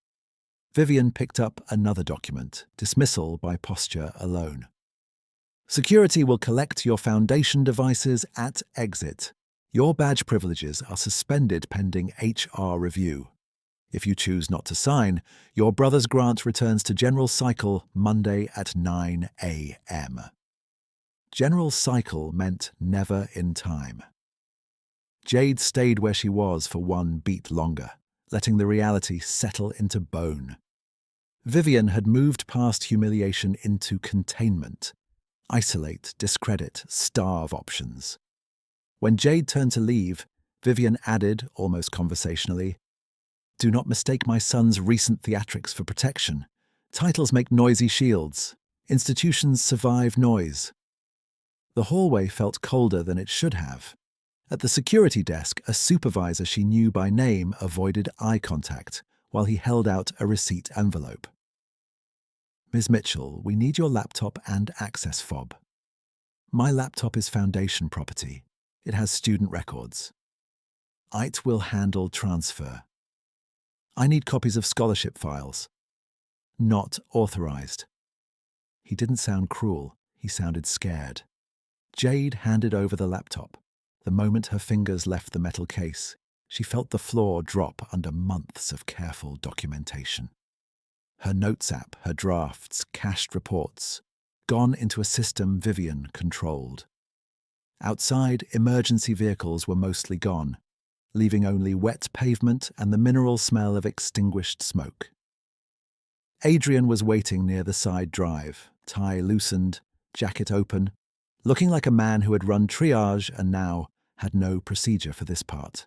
Vivian picked up another document, dismissal by posture alone. Security will collect your foundation devices at exit. Your badge privileges are suspended pending HR review. If you choose not to sign, your brother's grant returns to General Cycle Monday at 9 a.m. General Cycle meant never in time. Jade stayed where she was for one beat longer, letting the reality settle into bone. Vivian had moved past humiliation into containment. Isolate, discredit, starve options. When Jade turned to leave, Vivian added, almost conversationally, do not mistake my son's recent theatrics for protection. Titles make noisy shields. Institutions survive noise. The hallway felt colder than it should have. At the security desk, a supervisor she knew by name avoided eye contact while he held out a receipt envelope. Ms. Mitchell, we need your laptop and access fob. My laptop is foundation property. It has student records. IT will handle transfer. I need copies of scholarship files. Not authorized. He didn't sound cruel. He sounded scared. Jade handed over the laptop. The moment her fingers left the metal case, she felt the floor drop under months of careful documentation. Her notes app, her drafts, cached reports, gone into a system Vivian controlled. Outside, emergency vehicles were mostly gone, leaving only wet pavement and the mineral smell of extinguished smoke. Adrian was waiting near the side drive, tie loosened, jacket open, looking like a man who had run triage and now had no procedure for this part.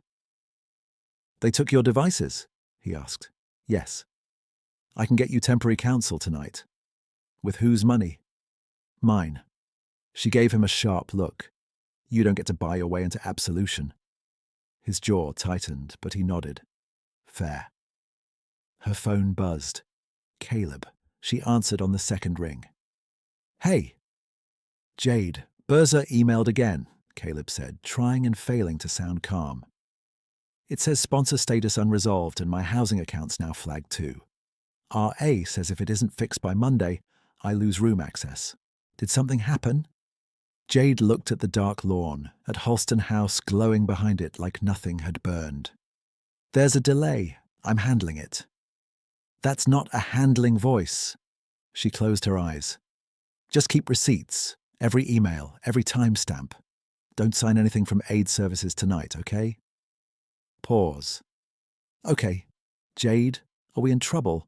They took your devices? He asked. Yes. I can get you temporary counsel tonight. With whose money? Mine. She gave him a sharp look. You don't get to buy your way into absolution. His jaw tightened, but he nodded. Fair. Her phone buzzed. Caleb. She answered on the second ring. Hey. Jade, Berza emailed again, Caleb said, trying and failing to sound calm. It says sponsor status unresolved and my housing account's now flagged too. RA says if it isn't fixed by Monday, I lose room access. Did something happen? Jade looked at the dark lawn, at Halston House glowing behind it like nothing had burned. There's a delay. I'm handling it. That's not a handling voice. She closed her eyes. Just keep receipts, every email, every timestamp. Don't sign anything from aid services tonight, okay? Pause. Okay. Jade, are we in trouble?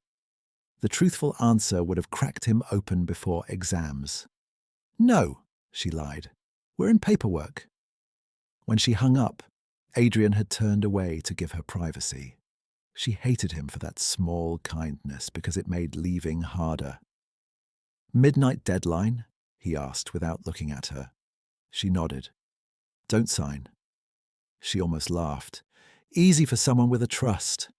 The truthful answer would have cracked him open before exams. No, she lied. We're in paperwork. When she hung up, Adrian had turned away to give her privacy. She hated him for that small kindness because it made leaving harder. Midnight deadline? He asked without looking at her. She nodded. Don't sign. She almost laughed. Easy for someone with a trust.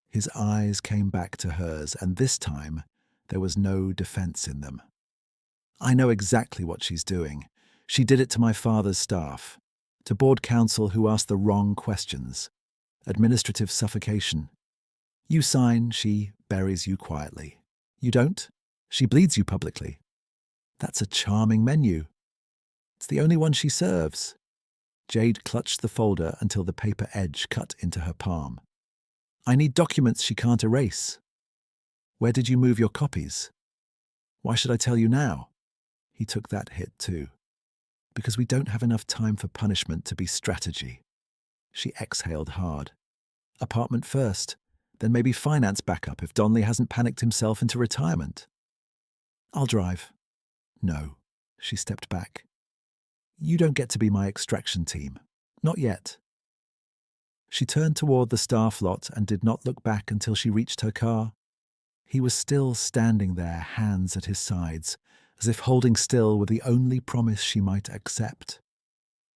His eyes came back to hers, and this time there was no defense in them. I know exactly what she's doing. She did it to my father's staff, to board counsel who asked the wrong questions. Administrative suffocation. You sign, she buries you quietly. You don't? She bleeds you publicly. That's a charming menu. It's the only one she serves. Jade clutched the folder until the paper edge cut into her palm. I need documents she can't erase. Where did you move your copies? Why should I tell you now? He took that hit too. Because we don't have enough time for punishment to be strategy. She exhaled hard. Apartment first, then maybe finance backup if Donnelly hasn't panicked himself into retirement. I'll drive. No, she stepped back. You don't get to be my extraction team. Not yet. She turned toward the staff lot and did not look back until she reached her car. He was still standing there, hands at his sides, as if holding still were the only promise she might accept.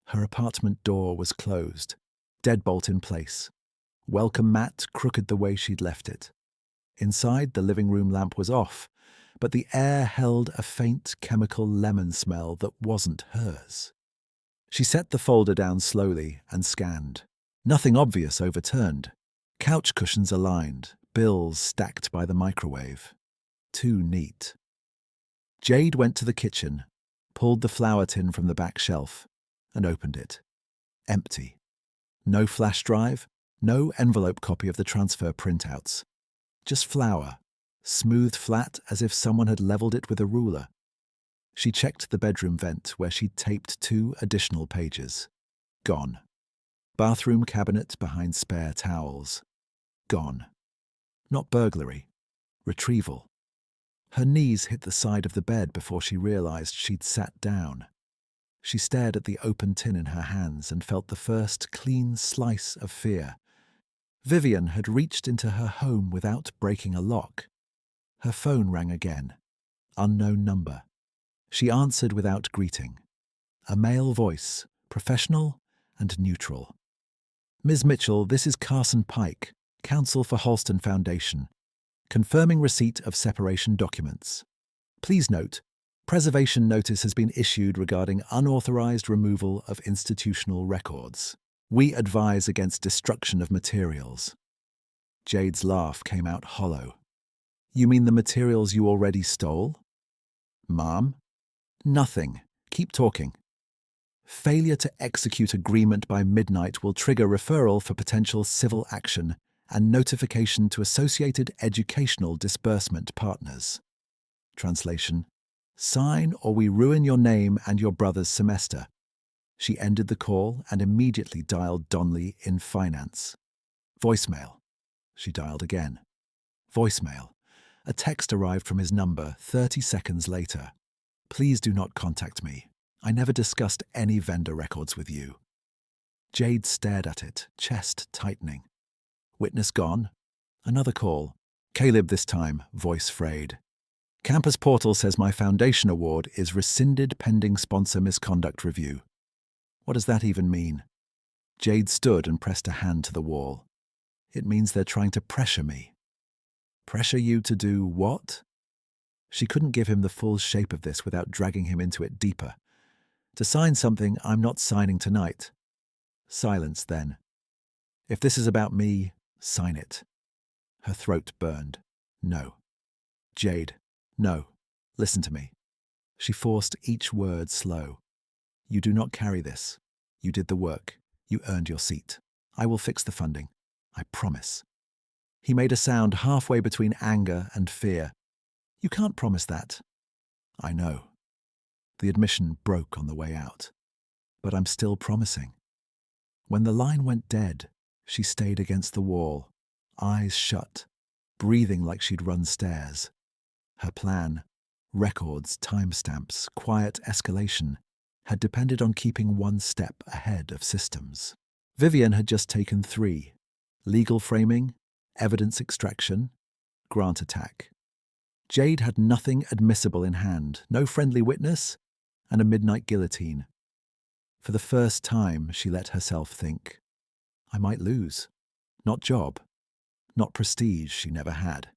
Her apartment door was closed, deadbolt in place. Welcome mat crooked the way she'd left it. Inside, the living room lamp was off, but the air held a faint chemical lemon smell that wasn't hers. She set the folder down slowly and scanned. Nothing obvious overturned. Couch cushions aligned, bills stacked by the microwave. Too neat. Jade went to the kitchen, pulled the flour tin from the back shelf, and opened it. Empty. No flash drive, no envelope copy of the transfer printouts. Just flour, smoothed flat as if someone had leveled it with a ruler. She checked the bedroom vent where she'd taped 2 additional pages. Gone. Bathroom cabinet behind spare towels. Gone. Not burglary. Retrieval. Her knees hit the side of the bed before she realized she'd sat down. She stared at the open tin in her hands and felt the first clean slice of fear. Vivian had reached into her home without breaking a lock. Her phone rang again. Unknown number. She answered without greeting. A male voice, professional and neutral. Ms. Mitchell, this is Carson Pike, Counsel for Halston Foundation, confirming receipt of separation documents. Please note, preservation notice has been issued regarding unauthorized removal of institutional records. We advise against destruction of materials. Jade's laugh came out hollow. You mean the materials you already stole? Ma'am? Nothing. Keep talking. Failure to execute agreement by midnight will trigger referral for potential civil action and notification to associated educational disbursement partners. Translation: sign or we ruin your name and your brother's semester. She ended the call and immediately dialed Donnelly in finance. Voicemail. She dialed again. Voicemail. A text arrived from his number 30 seconds later. Please do not contact me. I never discussed any vendor records with you. Jade stared at it, chest tightening. Witness gone. Another call. Caleb this time, voice frayed. Campus portal says my foundation award is rescinded pending sponsor misconduct review. What does that even mean? Jade stood and pressed a hand to the wall. It means they're trying to pressure me. Pressure you to do what? She couldn't give him the full shape of this without dragging him into it deeper, To sign something I'm not signing tonight. Silence then. If this is about me, sign it. Her throat burned. No. Jade, no. Listen to me. She forced each word slow. You do not carry this. You did the work. You earned your seat. I will fix the funding. I promise. He made a sound halfway between anger and fear. You can't promise that. I know. The admission broke on the way out. But I'm still promising. When the line went dead, she stayed against the wall, eyes shut, breathing like she'd run stairs. Her plan, records, timestamps, quiet escalation, had depended on keeping one step ahead of systems. Vivian had just taken 3: legal framing, evidence extraction, grant attack. Jade had nothing admissible in hand, no friendly witness, and a midnight guillotine. For the first time, she let herself think, I might lose. Not job, not prestige she never had.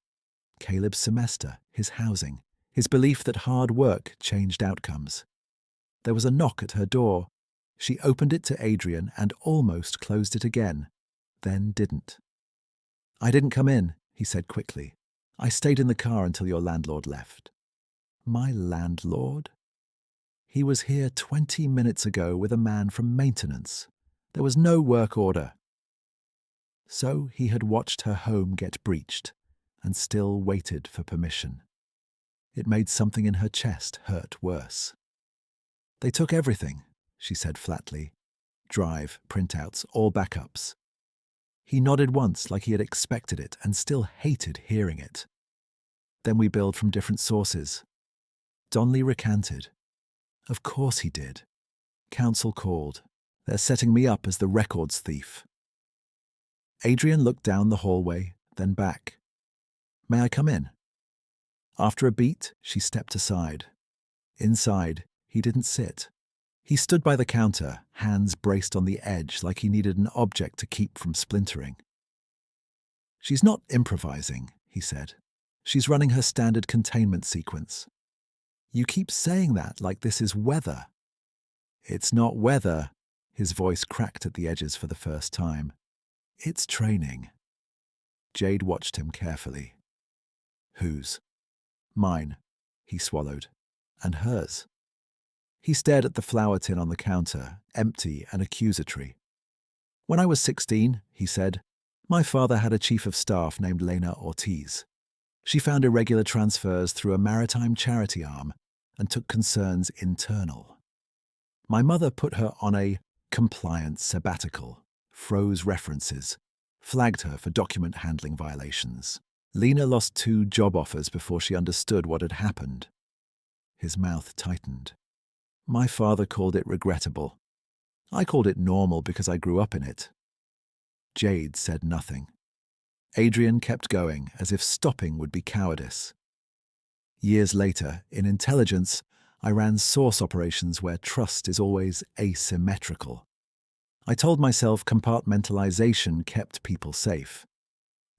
Caleb's semester, his housing, his belief that hard work changed outcomes. There was a knock at her door. She opened it to Adrian and almost closed it again, then didn't. I didn't come in, he said quickly. I stayed in the car until your landlord left. My landlord? He was here 20 minutes ago with a man from maintenance. There was no work order. So he had watched her home get breached and still waited for permission. It made something in her chest hurt worse. They took everything, she said flatly. Drive, printouts, all backups. He nodded once like he had expected it and still hated hearing it. Then we billed from different sources. Donnelly recanted. Of course he did. Council called. They're setting me up as the records thief. Adrian looked down the hallway, then back. May I come in? After a beat, she stepped aside. Inside, he didn't sit. He stood by the counter, hands braced on the edge like he needed an object to keep from splintering. She's not improvising, he said. She's running her standard containment sequence. You keep saying that like this is weather. It's not weather, his voice cracked at the edges for the first time. It's training. Jade watched him carefully. Whose? Mine, he swallowed. And hers. He stared at the flour tin on the counter, empty and accusatory. When I was 16, he said, my father had a chief of staff named Lena Ortiz. She found irregular transfers through a maritime charity arm and took concerns internal. My mother put her on a compliance sabbatical, froze references, flagged her for document handling violations. Lena lost 2 job offers before she understood what had happened. His mouth tightened. My father called it regrettable. I called it normal because I grew up in it. Jade said nothing. Adrian kept going, as if stopping would be cowardice. Years later, in intelligence, I ran source operations where trust is always asymmetrical. I told myself compartmentalization kept people safe.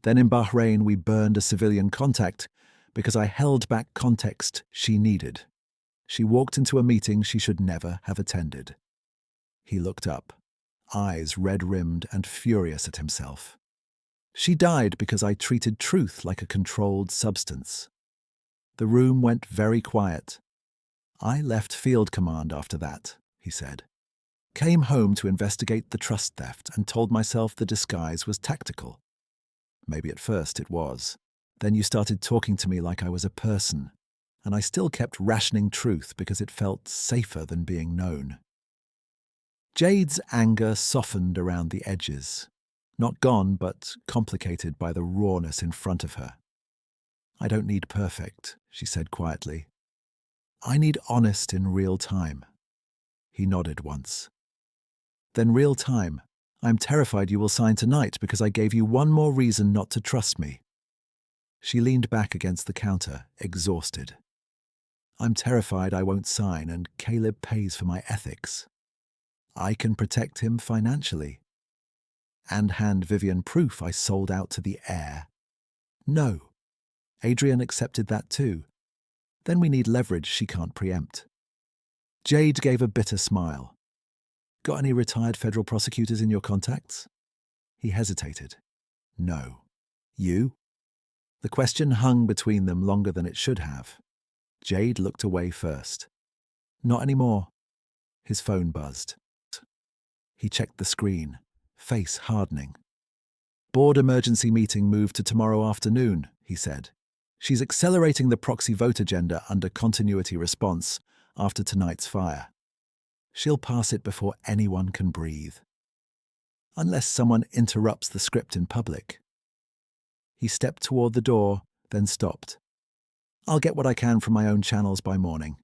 Then in Bahrain, we burned a civilian contact because I held back context she needed. She walked into a meeting she should never have attended. He looked up, eyes red-rimmed and furious at himself. She died because I treated truth like a controlled substance. The room went very quiet. I left Field Command after that, he said. Came home to investigate the trust theft and told myself the disguise was tactical. Maybe at first it was. Then you started talking to me like I was a person, and I still kept rationing truth because it felt safer than being known. Jade's anger softened around the edges. Not gone, but complicated by the rawness in front of her. I don't need perfect, she said quietly. I need honest in real time. He nodded once. Then real time. I'm terrified you will sign tonight because I gave you one more reason not to trust me. She leaned back against the counter, exhausted. I'm terrified I won't sign and Caleb pays for my ethics. I can protect him financially. And hand Vivian proof I sold out to the heir. No. Adrian accepted that too. Then we need leverage she can't preempt. Jade gave a bitter smile. Got any retired federal prosecutors in your contacts? He hesitated. No. You? The question hung between them longer than it should have. Jade looked away first. Not anymore. His phone buzzed. He checked the screen, face hardening. Board emergency meeting moved to tomorrow afternoon, he said. She's accelerating the proxy vote agenda under continuity response after tonight's fire. She'll pass it before anyone can breathe. Unless someone interrupts the script in public. He stepped toward the door, then stopped. I'll get what I can from my own channels by morning.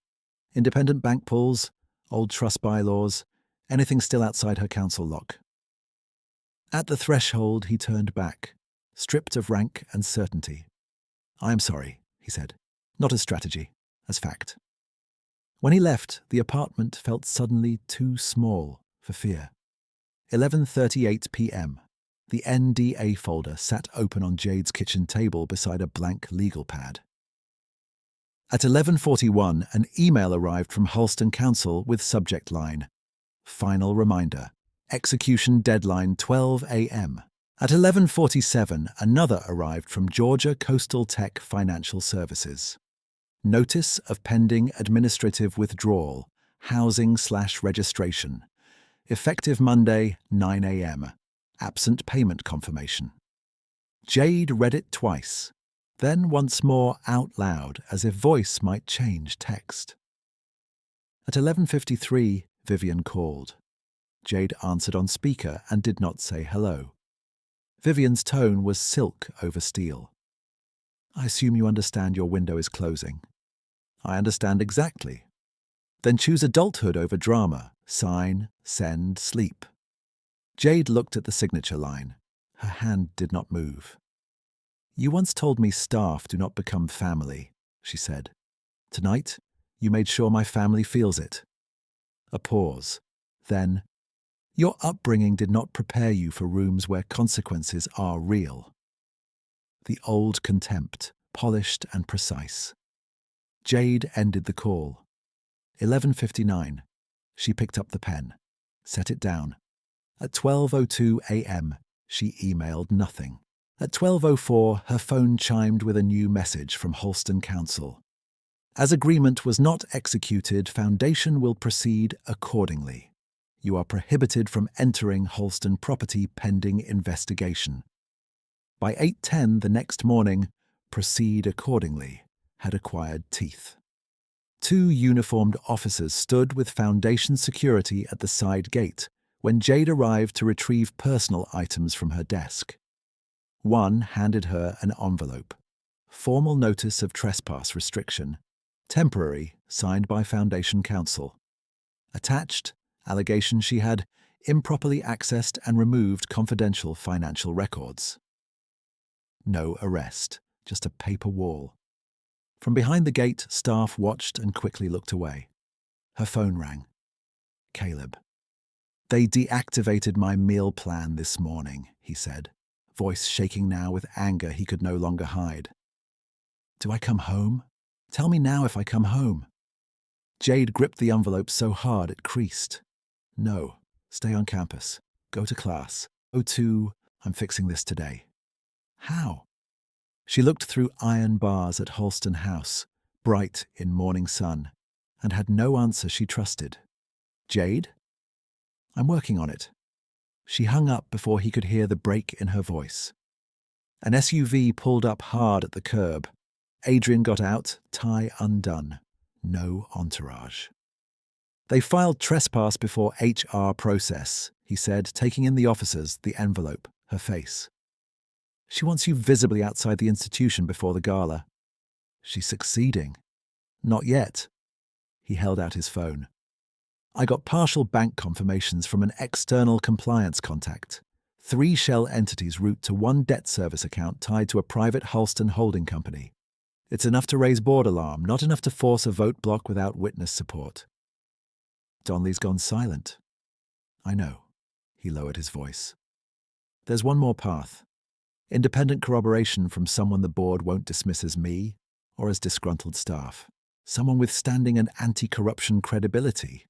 Independent bank pulls, old trust bylaws, anything still outside her council lock. At the threshold, he turned back, stripped of rank and certainty. I am sorry, he said. Not as strategy, as fact. When he left, the apartment felt suddenly too small for fear. 11:38 p.m. The NDA folder sat open on Jade's kitchen table beside a blank legal pad. At 11:41, an email arrived from Holston Council with subject line, Final reminder, execution deadline 12 a.m. At 11:47, another arrived from Georgia Coastal Tech Financial Services. Notice of pending administrative withdrawal, housing/registration. Effective Monday, 9 a.m. Absent payment confirmation. Jade read it twice, then once more out loud as if voice might change text. At 11:53, Vivian called. Jade answered on speaker and did not say hello. Vivian's tone was silk over steel. I assume you understand your window is closing. I understand exactly. Then choose adulthood over drama. Sign, send, sleep. Jade looked at the signature line. Her hand did not move. You once told me staff do not become family, she said. Tonight, you made sure my family feels it. A pause. Then, your upbringing did not prepare you for rooms where consequences are real. The old contempt, polished and precise. Jade ended the call. 11:59. She picked up the pen, set it down. At 12:02 a.m., she emailed nothing. At 12:04, her phone chimed with a new message from Holston Council. As agreement was not executed, Foundation will proceed accordingly. You are prohibited from entering Holston property pending investigation. By 8:10 the next morning, proceed accordingly had acquired teeth. Two uniformed officers stood with Foundation security at the side gate when Jade arrived to retrieve personal items from her desk. One handed her an envelope. Formal notice of trespass restriction. Temporary, signed by Foundation Council. Attached, allegation she had improperly accessed and removed confidential financial records. No arrest, just a paper wall. From behind the gate, staff watched and quickly looked away. Her phone rang. Caleb. They deactivated my meal plan this morning, he said, voice shaking now with anger he could no longer hide. Do I come home? Tell me now if I come home. Jade gripped the envelope so hard it creased. No, stay on campus. Go to class. Go to, I'm fixing this today. How? She looked through iron bars at Holston House, bright in morning sun, and had no answer she trusted. Jade? I'm working on it. She hung up before he could hear the break in her voice. An SUV pulled up hard at the curb. Adrian got out, tie undone. No entourage. They filed trespass before HR process, he said, taking in the officers, the envelope, her face. She wants you visibly outside the institution before the gala. She's succeeding. Not yet. He held out his phone. I got partial bank confirmations from an external compliance contact. 3 shell entities route to one debt service account tied to a private Holston holding company. It's enough to raise board alarm, not enough to force a vote block without witness support. Donley's gone silent. I know. He lowered his voice. There's one more path. Independent corroboration from someone the board won't dismiss as me or as disgruntled staff. Someone with standing and anti-corruption credibility.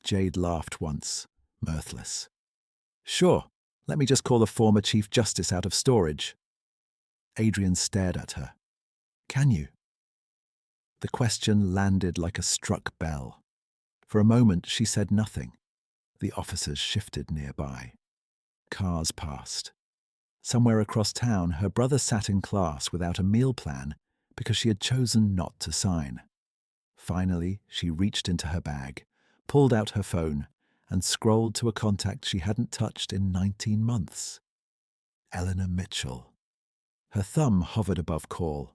Jade laughed once, mirthless. Sure, let me just call the former Chief Justice out of storage. Adrian stared at her. Can you? The question landed like a struck bell. For a moment she said nothing. The officers shifted nearby. Cars passed. Somewhere across town, her brother sat in class without a meal plan because she had chosen not to sign. Finally, she reached into her bag, pulled out her phone, and scrolled to a contact she hadn't touched in 19 months. Eleanor Mitchell. Her thumb hovered above call.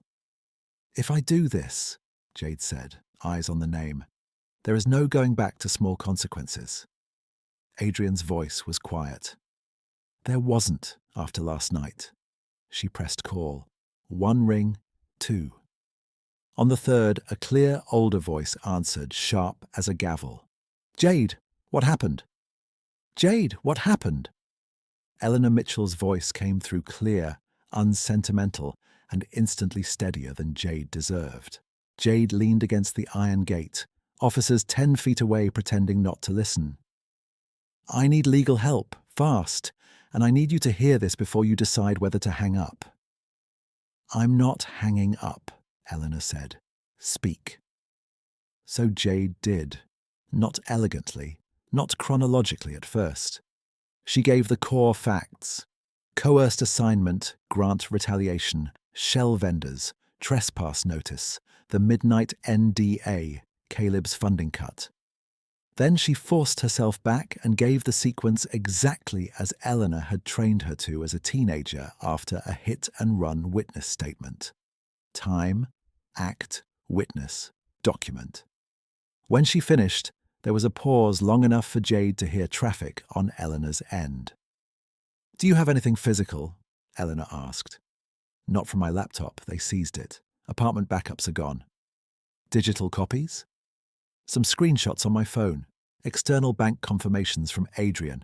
If I do this, Jade said, eyes on the name, there is no going back to small consequences. Adrian's voice was quiet. There wasn't after last night. She pressed call. 1 ring, 2. On the third, a clear, older voice answered, sharp as a gavel. Jade, what happened? Jade, what happened? Eleanor Mitchell's voice came through clear, unsentimental, and instantly steadier than Jade deserved. Jade leaned against the iron gate, officers 10 feet away pretending not to listen. I need legal help, fast, and I need you to hear this before you decide whether to hang up. I'm not hanging up, Eleanor said. Speak. So Jade did. Not elegantly, not chronologically at first. She gave the core facts. Coerced assignment, grant retaliation, shell vendors, trespass notice, the midnight NDA, Caleb's funding cut. Then she forced herself back and gave the sequence exactly as Eleanor had trained her to as a teenager after a hit-and-run witness statement. Time, act, witness, document. When she finished, there was a pause long enough for Jade to hear traffic on Eleanor's end. Do you have anything physical? Eleanor asked. Not from my laptop, they seized it. Apartment backups are gone. Digital copies? Some screenshots on my phone. External bank confirmations from Adrian.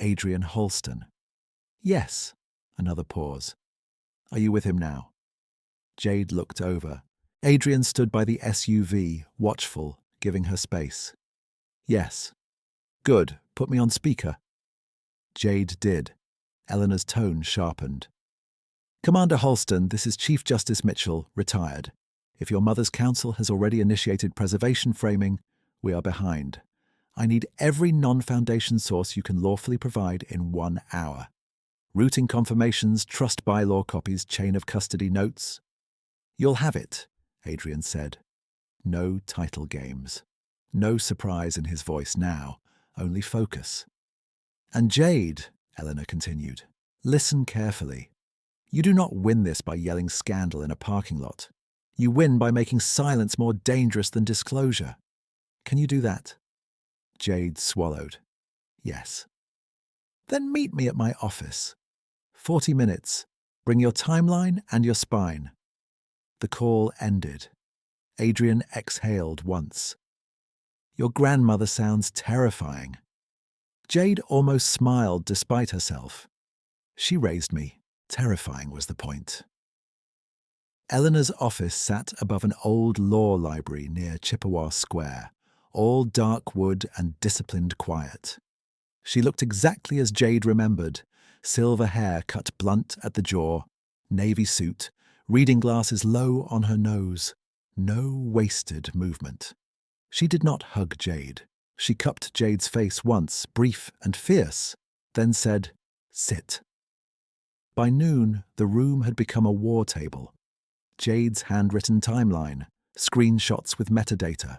Adrian Holston. Yes. Another pause. Are you with him now? Jade looked over. Adrian stood by the SUV, watchful, giving her space. Yes. Good. Put me on speaker. Jade did. Eleanor's tone sharpened. Commander Holston, this is Chief Justice Mitchell, retired. If your mother's counsel has already initiated preservation framing, we are behind. I need every non-foundation source you can lawfully provide in 1 hour. Routing confirmations, trust bylaw copies, chain of custody notes. You'll have it, Adrian said. No title games. No surprise in his voice now, only focus. And Jade, Eleanor continued, listen carefully. You do not win this by yelling scandal in a parking lot. You win by making silence more dangerous than disclosure. Can you do that? Jade swallowed. Yes. Then meet me at my office. 40 minutes. Bring your timeline and your spine. The call ended. Adrian exhaled once. Your grandmother sounds terrifying. Jade almost smiled despite herself. She raised me. Terrifying was the point. Eleanor's office sat above an old law library near Chippewa Square, all dark wood and disciplined quiet. She looked exactly as Jade remembered, silver hair cut blunt at the jaw, navy suit, reading glasses low on her nose, no wasted movement. She did not hug Jade. She cupped Jade's face once, brief and fierce, then said, "Sit." By noon, the room had become a war table. Jade's handwritten timeline, screenshots with metadata.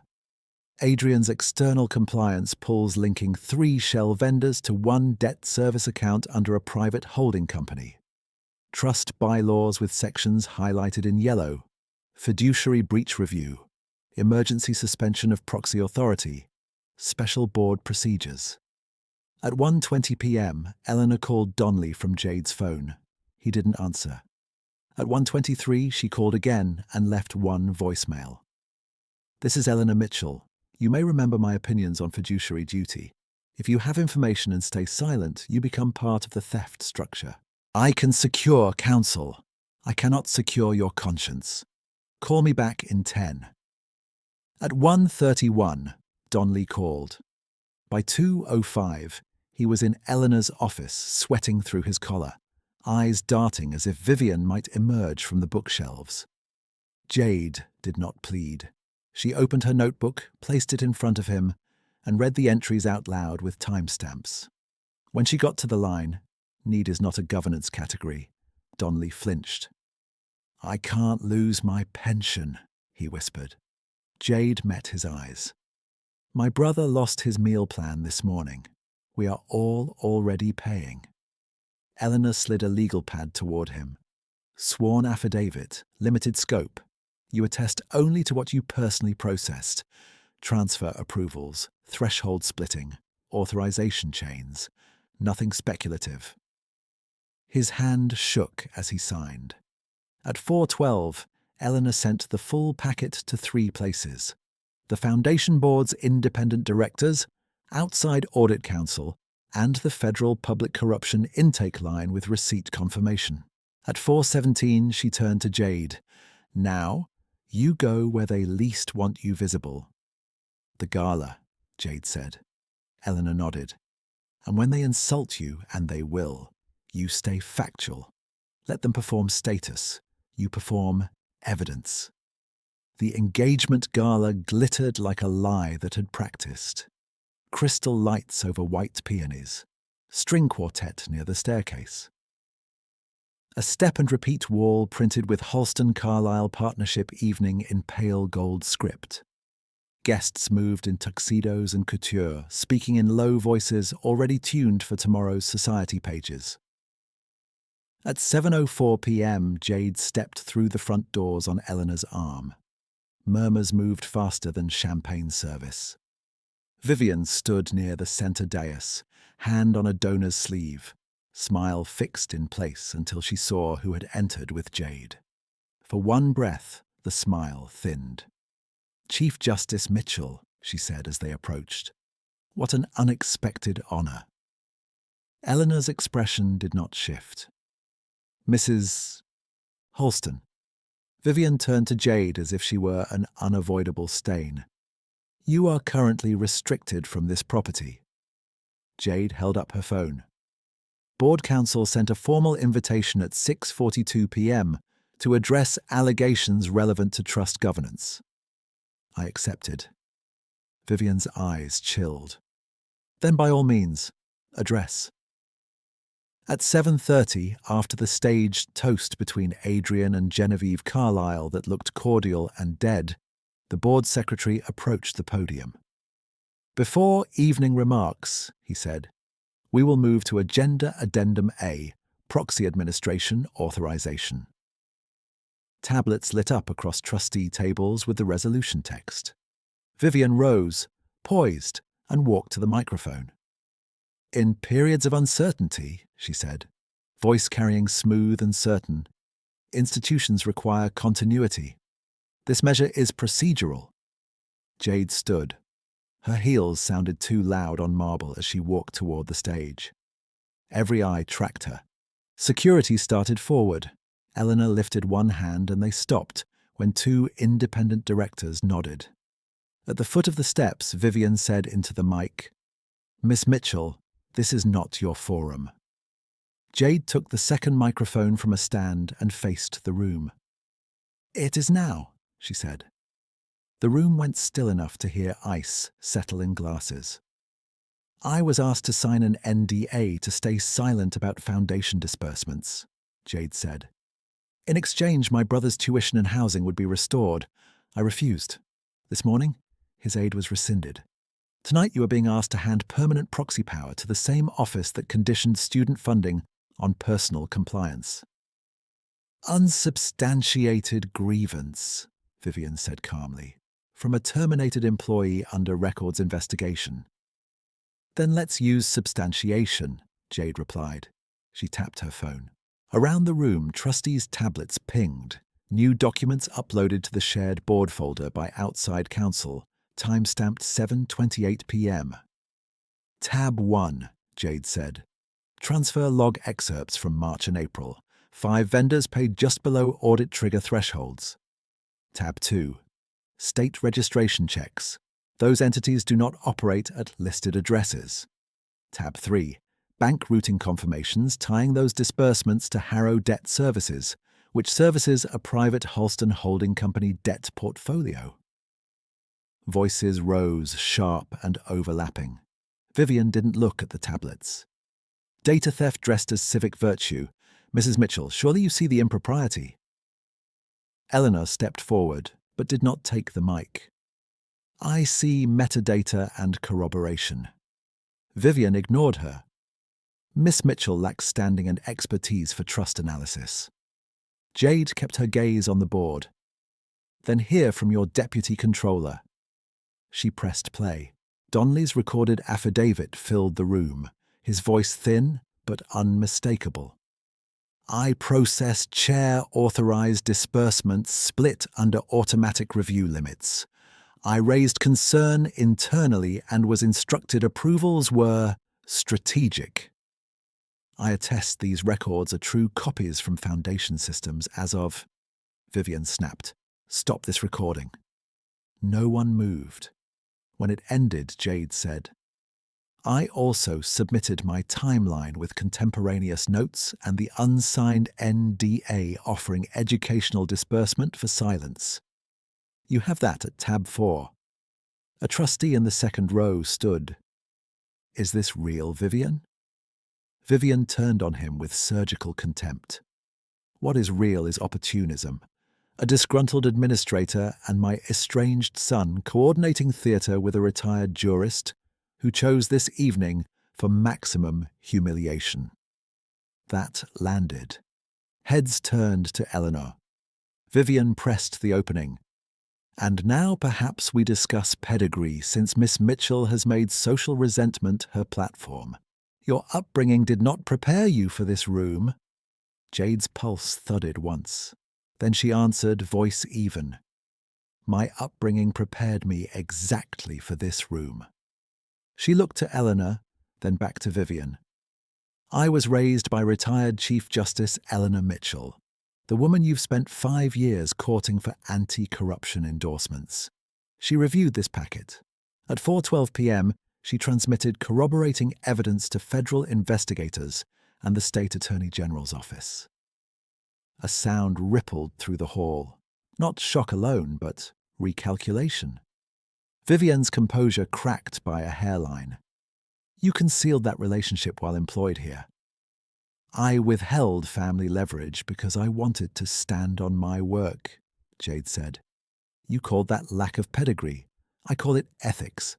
Adrian's external compliance pulls linking 3 shell vendors to 1 debt service account under a private holding company. Trust bylaws with sections highlighted in yellow. Fiduciary breach review. Emergency suspension of proxy authority. Special board procedures. At 1:20 p.m., Eleanor called Donnelly from Jade's phone. He didn't answer. At 1:23, she called again and left 1 voicemail. This is Eleanor Mitchell. You may remember my opinions on fiduciary duty. If you have information and stay silent, you become part of the theft structure. I can secure counsel. I cannot secure your conscience. Call me back in 10. At 1:31, Donnelly called. By 2:05, he was in Eleanor's office, sweating through his collar, eyes darting as if Vivian might emerge from the bookshelves. Jade did not plead. She opened her notebook, placed it in front of him, and read the entries out loud with timestamps. When she got to the line, "Need is not a governance category," Donnelly flinched. "I can't lose my pension," he whispered. Jade met his eyes. "My brother lost his meal plan this morning. We are all already paying." Eleanor slid a legal pad toward him. "Sworn affidavit, limited scope. You attest only to what you personally processed. Transfer approvals, threshold splitting, authorization chains. Nothing speculative." His hand shook as he signed. At 4:12, Eleanor sent the full packet to 3 places: the Foundation Board's independent directors, outside audit counsel, and the Federal Public Corruption intake line with receipt confirmation. At 4:17, she turned to Jade. "Now, you go where they least want you visible." "The gala," Jade said. Eleanor nodded. "And when they insult you, and they will, you stay factual. Let them perform status. You perform evidence." The engagement gala glittered like a lie that had practiced. Crystal lights over white peonies. String quartet near the staircase. A step-and-repeat wall printed with Halston-Carlyle Partnership evening in pale gold script. Guests moved in tuxedos and couture, speaking in low voices already tuned for tomorrow's society pages. At 7:04 p.m, Jade stepped through the front doors on Eleanor's arm. Murmurs moved faster than champagne service. Vivian stood near the center dais, hand on a donor's sleeve, smile fixed in place until she saw who had entered with Jade. For one breath, the smile thinned. "Chief Justice Mitchell," she said as they approached. "What an unexpected honor." Eleanor's expression did not shift. "Mrs. Halston." Vivian turned to Jade as if she were an unavoidable stain. "You are currently restricted from this property." Jade held up her phone. "Board Counsel sent a formal invitation at 6:42 p.m. to address allegations relevant to trust governance." I accepted. Vivian's eyes chilled. "Then by all means, address." At 7:30, after the staged toast between Adrian and Genevieve Carlyle that looked cordial and dead, the board secretary approached the podium. "Before evening remarks," he said, "we will move to Agenda Addendum A, Proxy Administration Authorization." Tablets lit up across trustee tables with the resolution text. Vivian rose, poised, and walked to the microphone. "In periods of uncertainty," she said, voice carrying smooth and certain, "institutions require continuity. This measure is procedural." Jade stood. Her heels sounded too loud on marble as she walked toward the stage. Every eye tracked her. Security started forward. Eleanor lifted one hand and they stopped when 2 independent directors nodded. At the foot of the steps, Vivian said into the mic, "Miss Mitchell, this is not your forum." Jade took the second microphone from a stand and faced the room. "It is now," she said. The room went still enough to hear ice settle in glasses. "I was asked to sign an NDA to stay silent about foundation disbursements," Jade said. "In exchange, my brother's tuition and housing would be restored. I refused. This morning, his aid was rescinded. Tonight you are being asked to hand permanent proxy power to the same office that conditioned student funding on personal compliance." "Unsubstantiated grievance," Vivian said calmly, "from a terminated employee under records investigation." "Then let's use substantiation," Jade replied. She tapped her phone. Around the room, trustees' tablets pinged, new documents uploaded to the shared board folder by outside counsel, timestamped 7:28 p.m. "Tab 1, Jade said. "Transfer log excerpts from March and April. 5 vendors paid just below audit trigger thresholds." "Tab 2. State registration checks. Those entities do not operate at listed addresses. Tab 3. Bank routing confirmations tying those disbursements to Harrow Debt Services, which services a private Holston holding company debt portfolio. Voices rose, sharp and overlapping. Vivian didn't look at the tablets. Data theft dressed as civic virtue. Mrs. Mitchell, surely you see the impropriety. Eleanor stepped forward, but did not take the mic. I see metadata and corroboration. Vivian ignored her. Miss Mitchell lacks standing and expertise for trust analysis. Jade kept her gaze on the board. Then hear from your deputy controller. She pressed play. Donnelly's recorded affidavit filled the room, his voice thin but unmistakable. I process chair-authorized disbursements split under automatic review limits. I raised concern internally and was instructed approvals were strategic. I attest these records are true copies from Foundation systems as of... Vivian snapped. Stop this recording. No one moved. When it ended, Jade said, I also submitted my timeline with contemporaneous notes and the unsigned NDA offering educational disbursement for silence. You have that at tab 4. A trustee in the second row stood. Is this real, Vivian? Vivian turned on him with surgical contempt. What is real is opportunism. A disgruntled administrator and my estranged son coordinating theatre with a retired jurist who chose this evening for maximum humiliation. That landed. Heads turned to Eleanor. Vivian pressed the opening. And now perhaps we discuss pedigree, since Miss Mitchell has made social resentment her platform. Your upbringing did not prepare you for this room. Jade's pulse thudded once. Then she answered, voice even. My upbringing prepared me exactly for this room. She looked to Eleanor, then back to Vivian. I was raised by retired Chief Justice Eleanor Mitchell, the woman you've spent 5 years courting for anti-corruption endorsements. She reviewed this packet. At 4:12 p.m., she transmitted corroborating evidence to federal investigators and the State Attorney General's office. A sound rippled through the hall. Not shock alone, but recalculation. Vivian's composure cracked by a hairline. You concealed that relationship while employed here. I withheld family leverage because I wanted to stand on my work, Jade said. You called that lack of pedigree. I call it ethics.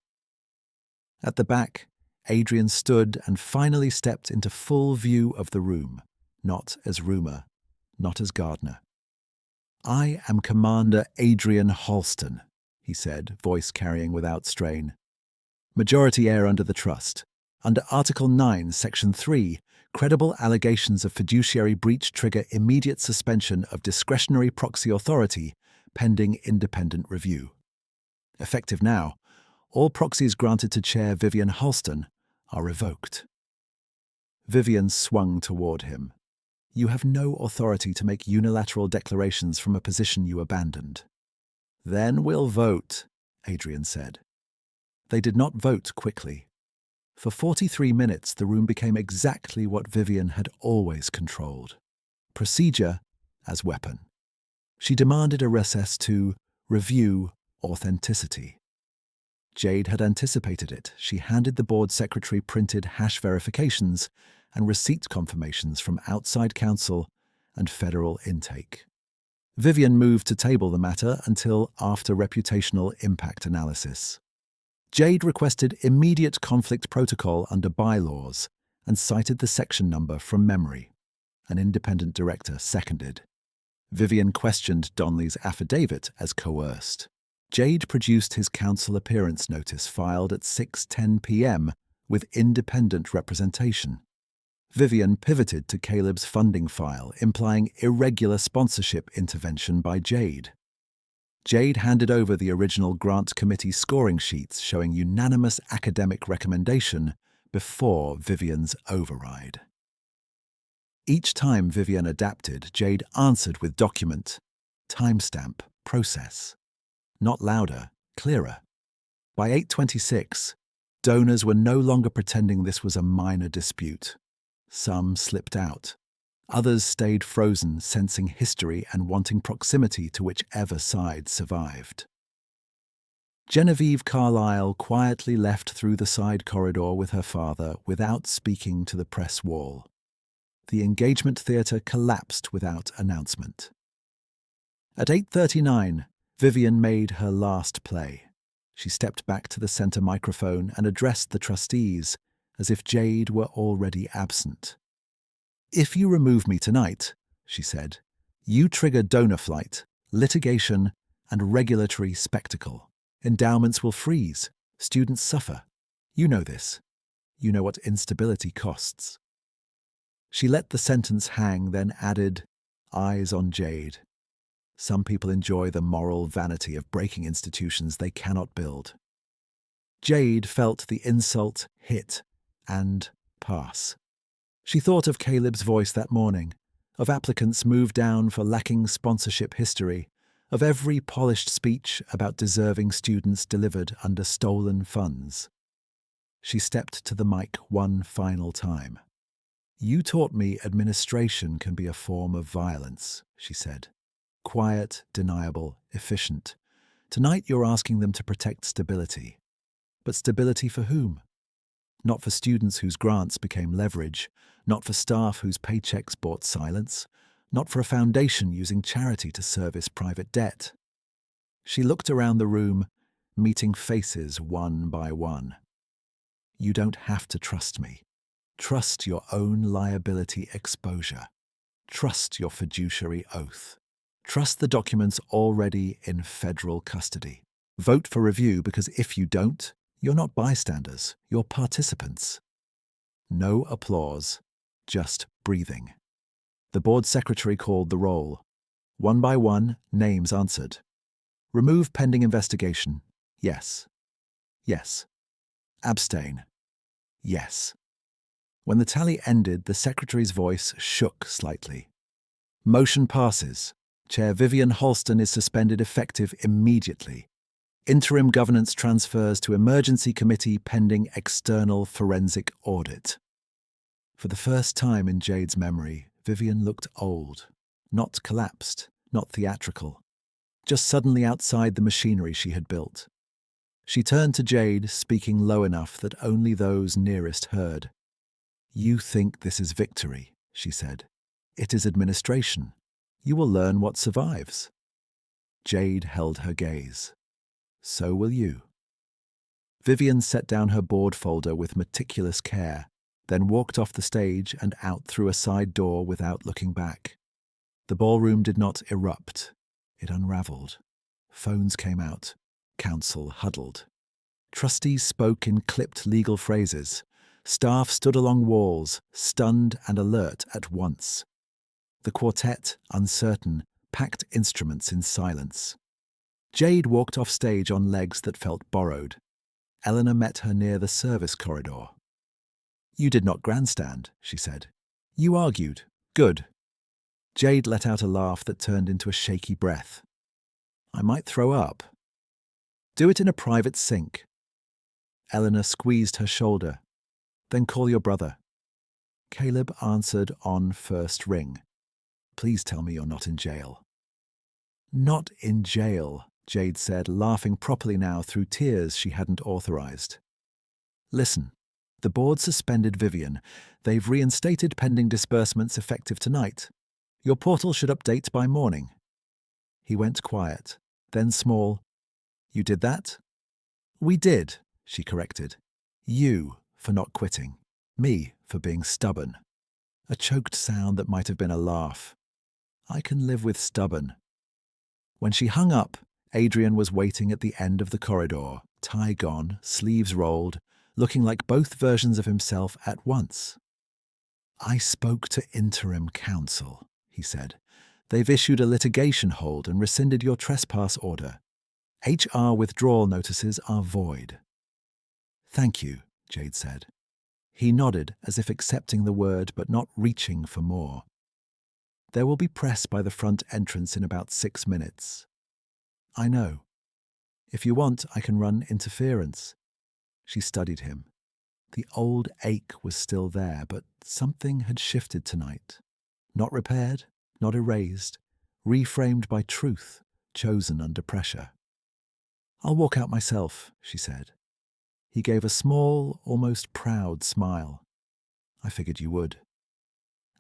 At the back, Adrian stood and finally stepped into full view of the room, not as Rumour, not as Gardner. I am Commander Adrian Holston, he said, voice carrying without strain. Majority heir under the trust. Under Article 9, Section 3, credible allegations of fiduciary breach trigger immediate suspension of discretionary proxy authority pending independent review. Effective now, all proxies granted to Chair Vivian Holston are revoked. Vivian swung toward him. You have no authority to make unilateral declarations from a position you abandoned. Then we'll vote, Adrian said. They did not vote quickly. For 43 minutes, the room became exactly what Vivian had always controlled. Procedure as weapon. She demanded a recess to review authenticity. Jade had anticipated it. She handed the board secretary printed hash verifications and receipt confirmations from outside counsel and federal intake. Vivian moved to table the matter until after reputational impact analysis. Jade requested immediate conflict protocol under bylaws and cited the section number from memory. An independent director seconded. Vivian questioned Donnelly's affidavit as coerced. Jade produced his counsel appearance notice filed at 6:10 p.m. with independent representation. Vivian pivoted to Caleb's funding file, implying irregular sponsorship intervention by Jade. Jade handed over the original grant committee scoring sheets showing unanimous academic recommendation before Vivian's override. Each time Vivian adapted, Jade answered with document, timestamp, process. Not louder, clearer. By 8:26, donors were no longer pretending this was a minor dispute. Some slipped out. Others stayed frozen, sensing history and wanting proximity to whichever side survived. Genevieve Carlyle quietly left through the side corridor with her father without speaking to the press wall. The engagement theatre collapsed without announcement. At 8:39, Vivian made her last play. She stepped back to the centre microphone and addressed the trustees as if Jade were already absent. "If you remove me tonight," she said, "you trigger donor flight, litigation, and regulatory spectacle. Endowments will freeze. Students suffer. You know this. You know what instability costs." She let the sentence hang, then added, "Eyes on Jade. Some people enjoy the moral vanity of breaking institutions they cannot build." Jade felt the insult hit and pass. She thought of Caleb's voice that morning, of applicants moved down for lacking sponsorship history, of every polished speech about deserving students delivered under stolen funds. She stepped to the mic one final time. "You taught me administration can be a form of violence," she said. "Quiet, deniable, efficient. Tonight you're asking them to protect stability. But stability for whom? Not for students whose grants became leverage, not for staff whose paychecks bought silence, not for a foundation using charity to service private debt." She looked around the room, meeting faces one by one. "You don't have to trust me. Trust your own liability exposure. Trust your fiduciary oath. Trust the documents already in federal custody. Vote for review, because if you don't, you're not bystanders, you're participants." No applause, just breathing. The board secretary called the roll. One by one, names answered. "Remove pending investigation." Yes. Yes. "Abstain." Yes. When the tally ended, the secretary's voice shook slightly. "Motion passes. Chair Vivian Halston is suspended effective immediately. Interim governance transfers to Emergency Committee pending external forensic audit." For the first time in Jade's memory, Vivian looked old. Not collapsed, not theatrical. Just suddenly outside the machinery she had built. She turned to Jade, speaking low enough that only those nearest heard. "You think this is victory," she said. "It is administration. You will learn what survives." Jade held her gaze. "So will you." Vivian set down her board folder with meticulous care, then walked off the stage and out through a side door without looking back. The ballroom did not erupt. It unraveled. Phones came out. Council huddled. Trustees spoke in clipped legal phrases. Staff stood along walls, stunned and alert at once. The quartet, uncertain, packed instruments in silence. Jade walked off stage on legs that felt borrowed. Eleanor met her near the service corridor. "You did not grandstand," she said. "You argued. Good." Jade let out a laugh that turned into a shaky breath. "I might throw up." "Do it in a private sink." Eleanor squeezed her shoulder. "Then call your brother." Caleb answered on first ring. "Please tell me you're not in jail." "Not in jail," Jade said, laughing properly now through tears she hadn't authorized. "Listen, the board suspended Vivian. They've reinstated pending disbursements effective tonight. Your portal should update by morning." He went quiet, then small. "You did that?" "We did," she corrected. "You for not quitting. Me for being stubborn." A choked sound that might have been a laugh. "I can live with stubborn." When she hung up, Adrian was waiting at the end of the corridor, tie gone, sleeves rolled, looking like both versions of himself at once. "I spoke to interim council," he said. "They've issued a litigation hold and rescinded your trespass order. HR withdrawal notices are void." "Thank you," Jade said. He nodded, as if accepting the word but not reaching for more. "There will be press by the front entrance in about 6 minutes." "I know." If you want, I can run interference. She studied him. The old ache was still there, but something had shifted tonight. Not repaired, not erased, reframed by truth, chosen under pressure. I'll walk out myself, she said. He gave a small, almost proud smile. I figured you would.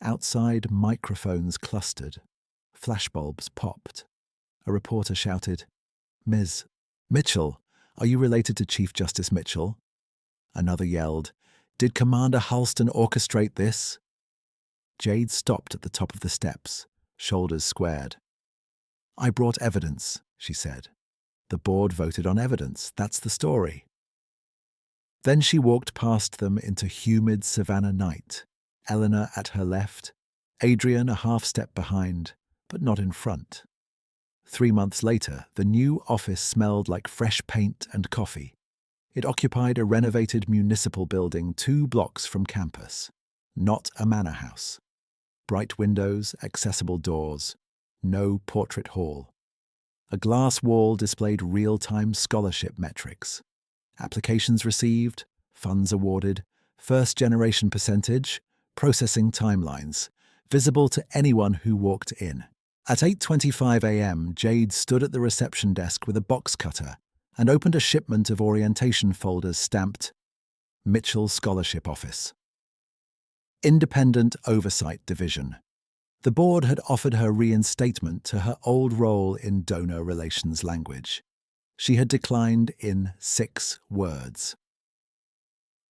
Outside, microphones clustered. Flashbulbs popped. A reporter shouted, "Ms. Mitchell, are you related to Chief Justice Mitchell?" Another yelled, "Did Commander Halston orchestrate this?" Jade stopped at the top of the steps, shoulders squared. "I brought evidence," she said. "The board voted on evidence. That's the story." Then she walked past them into humid savannah night, Eleanor at her left, Adrian a half step behind, but not in front. 3 months later, the new office smelled like fresh paint and coffee. It occupied a renovated municipal building 2 blocks from campus, not a manor house. Bright windows, accessible doors, no portrait hall. A glass wall displayed real-time scholarship metrics. Applications received, funds awarded, first-generation percentage, processing timelines, visible to anyone who walked in. At 8:25 a.m., Jade stood at the reception desk with a box cutter and opened a shipment of orientation folders stamped Mitchell Scholarship Office. Independent Oversight Division. The board had offered her reinstatement to her old role in donor relations language. She had declined in 6 words.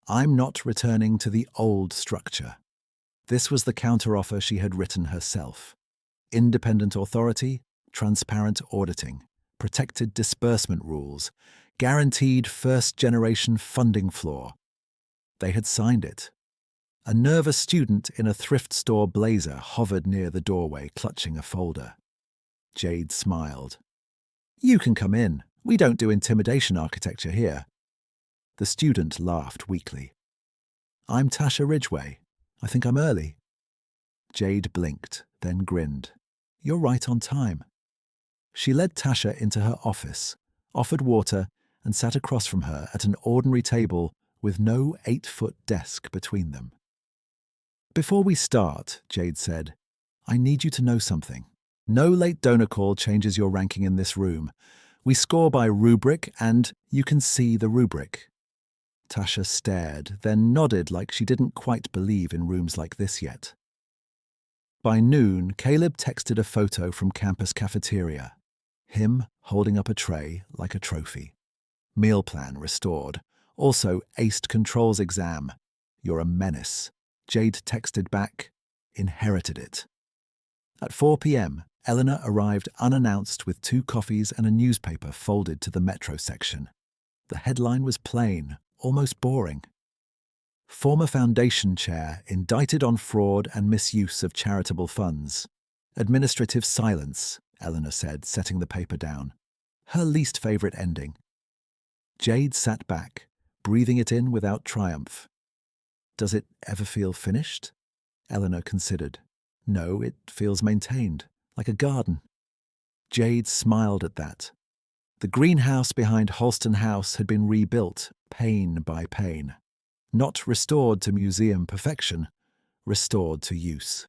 "I'm not returning to the old structure." This was the counteroffer she had written herself. Independent authority, transparent auditing, protected disbursement rules, guaranteed first-generation funding floor. They had signed it. A nervous student in a thrift store blazer hovered near the doorway, clutching a folder. Jade smiled. "You can come in. We don't do intimidation architecture here." The student laughed weakly. "I'm Tasha Ridgway. I think I'm early." Jade blinked, then grinned. "You're right on time." She led Tasha into her office, offered water, and sat across from her at an ordinary table with no 8-foot desk between them. "Before we start," Jade said, "I need you to know something. No late donor call changes your ranking in this room. We score by rubric, and you can see the rubric." Tasha stared, then nodded like she didn't quite believe in rooms like this yet. By noon, Caleb texted a photo from campus cafeteria. Him holding up a tray like a trophy. Meal plan restored. Also, aced controls exam. "You're a menace." Jade texted back, "Inherited it." At 4 p.m., Eleanor arrived unannounced with 2 coffees and a newspaper folded to the metro section. The headline was plain, almost boring. "Former foundation chair indicted on fraud and misuse of charitable funds. Administrative silence," Eleanor said, setting the paper down. Her least favorite ending. Jade sat back, breathing it in without triumph. "Does it ever feel finished?" Eleanor considered. "No, it feels maintained, like a garden." Jade smiled at that. The greenhouse behind Halston House had been rebuilt, pane by pane. Not restored to museum perfection, restored to use.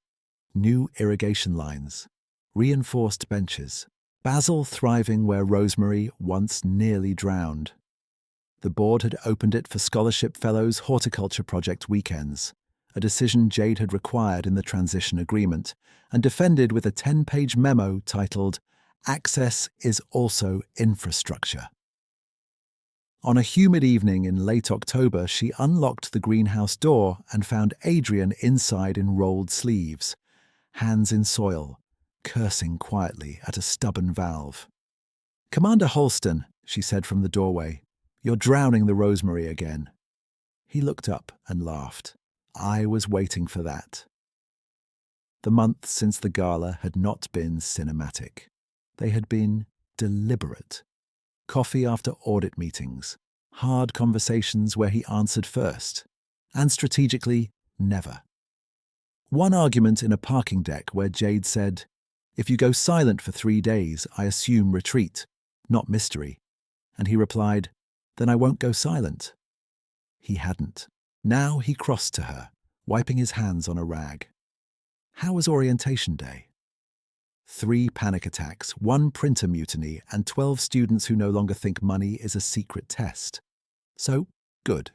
New irrigation lines, reinforced benches, basil thriving where rosemary once nearly drowned. The board had opened it for Scholarship Fellows Horticulture Project weekends, a decision Jade had required in the transition agreement, and defended with a 10-page memo titled, "Access is also infrastructure." On a humid evening in late October, she unlocked the greenhouse door and found Adrian inside in rolled sleeves, hands in soil, cursing quietly at a stubborn valve. "Commander Halston," she said from the doorway, "you're drowning the rosemary again." He looked up and laughed. "I was waiting for that." The months since the gala had not been cinematic. They had been deliberate. Coffee after audit meetings, hard conversations where he answered first, and strategically, never. One argument in a parking deck where Jade said, "If you go silent for 3 days, I assume retreat, not mystery," And he replied, "Then I won't go silent." He hadn't. Now he crossed to her, wiping his hands on a rag. How was orientation day? 3 panic attacks, 1 printer mutiny, and 12 students who no longer think money is a secret test. So, good.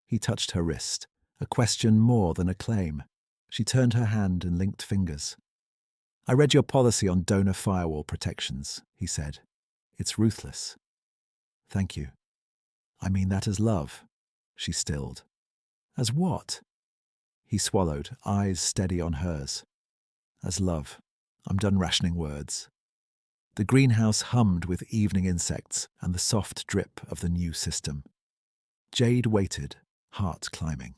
He touched her wrist, a question more than a claim. She turned her hand and linked fingers. "I read your policy on donor firewall protections," he said. "It's ruthless." "Thank you." "I mean that as love." She stilled. "As what?" He swallowed, eyes steady on hers. "As love. I'm done rationing words." The greenhouse hummed with evening insects and the soft drip of the new system. Jade waited, heart climbing.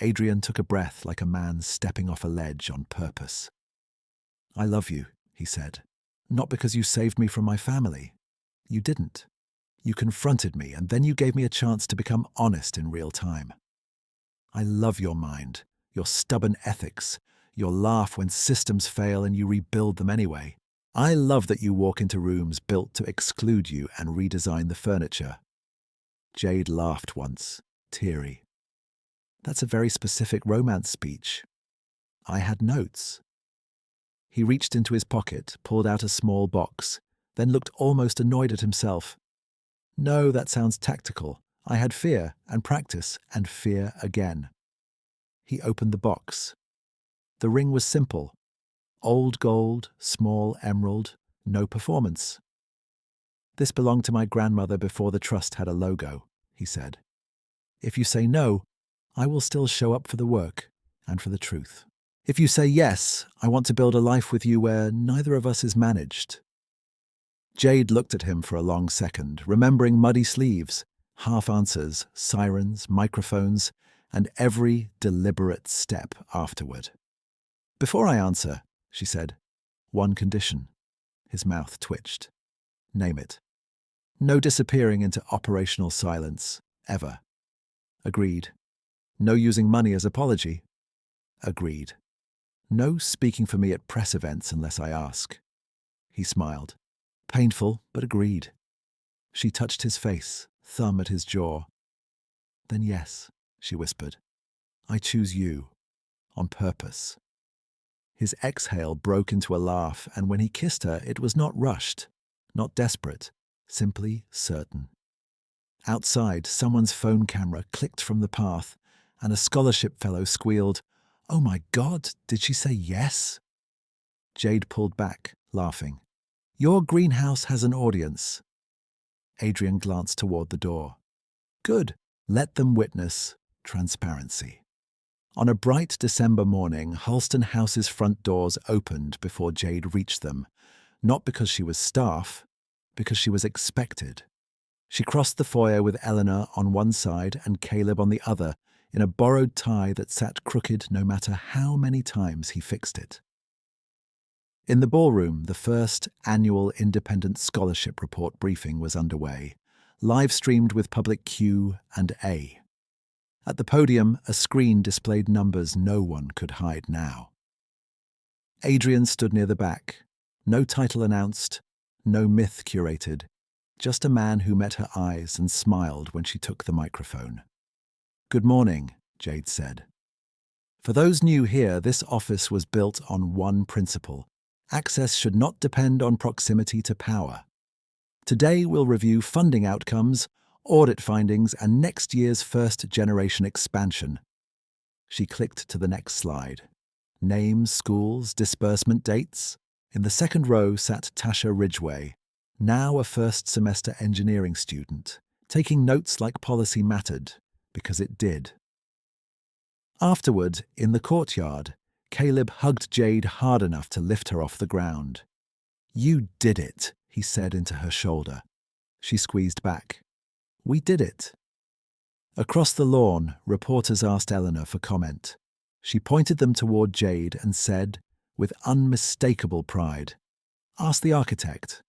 Adrian took a breath like a man stepping off a ledge on purpose. "I love you," he said. "Not because you saved me from my family. You didn't. You confronted me, and then you gave me a chance to become honest in real time. I love your mind, your stubborn ethics, your laugh when systems fail and you rebuild them anyway. I love that you walk into rooms built to exclude you and redesign the furniture." Jade laughed once, teary. "That's a very specific romance speech." "I had notes." He reached into his pocket, pulled out a small box, then looked almost annoyed at himself. "No, that sounds tactical. I had fear and practice and fear again." He opened the box. The ring was simple. Old gold, small emerald, no performance. "This belonged to my grandmother before the trust had a logo," he said. "If you say no, I will still show up for the work and for the truth. If you say yes, I want to build a life with you where neither of us is managed." Jade looked at him for a long second, remembering muddy sleeves, half answers, sirens, microphones, and every deliberate step afterward. "Before I answer," she said, "one condition." His mouth twitched. "Name it." "No disappearing into operational silence, ever." "Agreed." "No using money as apology." "Agreed." "No speaking for me at press events unless I ask." He smiled. Painful, but agreed. She touched his face, thumb at his jaw. "Then yes," she whispered. "I choose you. On purpose." His exhale broke into a laugh, and when he kissed her, it was not rushed, not desperate, simply certain. Outside, someone's phone camera clicked from the path, and a scholarship fellow squealed, "Oh my God, did she say yes?" Jade pulled back, laughing. "Your greenhouse has an audience." Adrian glanced toward the door. "Good. Let them witness transparency." On a bright December morning, Halston House's front doors opened before Jade reached them, not because she was staff, because she was expected. She crossed the foyer with Eleanor on one side and Caleb on the other, in a borrowed tie that sat crooked no matter how many times he fixed it. In the ballroom, the first annual Independent Scholarship Report briefing was underway, live-streamed with public Q and A. At the podium, a screen displayed numbers no one could hide now. Adrian stood near the back. No title announced, no myth curated, just a man who met her eyes and smiled when she took the microphone. "Good morning," Jade said. "For those new here, this office was built on one principle. Access should not depend on proximity to power. Today we'll review funding outcomes, audit findings, and next year's first-generation expansion." She clicked to the next slide. Names, schools, disbursement dates. In the second row sat Tasha Ridgway, now a first-semester engineering student, taking notes like policy mattered, because it did. Afterward, in the courtyard, Caleb hugged Jade hard enough to lift her off the ground. "You did it," he said into her shoulder. She squeezed back. "We did it." Across the lawn, reporters asked Eleanor for comment. She pointed them toward Jade and said, with unmistakable pride, "Ask the architect."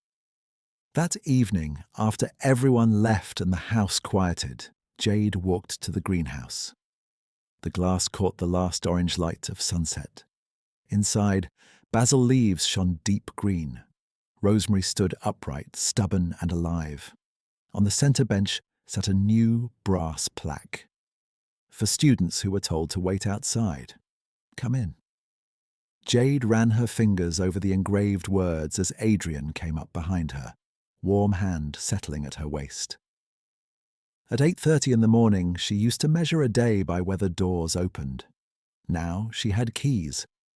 That evening, after everyone left and the house quieted, Jade walked to the greenhouse. The glass caught the last orange light of sunset. Inside, basil leaves shone deep green. Rosemary stood upright, stubborn and alive. On the center bench sat a new brass plaque for students who were told to wait outside. Come in. Jade ran her fingers over the engraved words as Adrian came up behind her, warm hand settling at her waist. At 8:30 in the morning, she used to measure a day by whether doors opened. Now she had keys,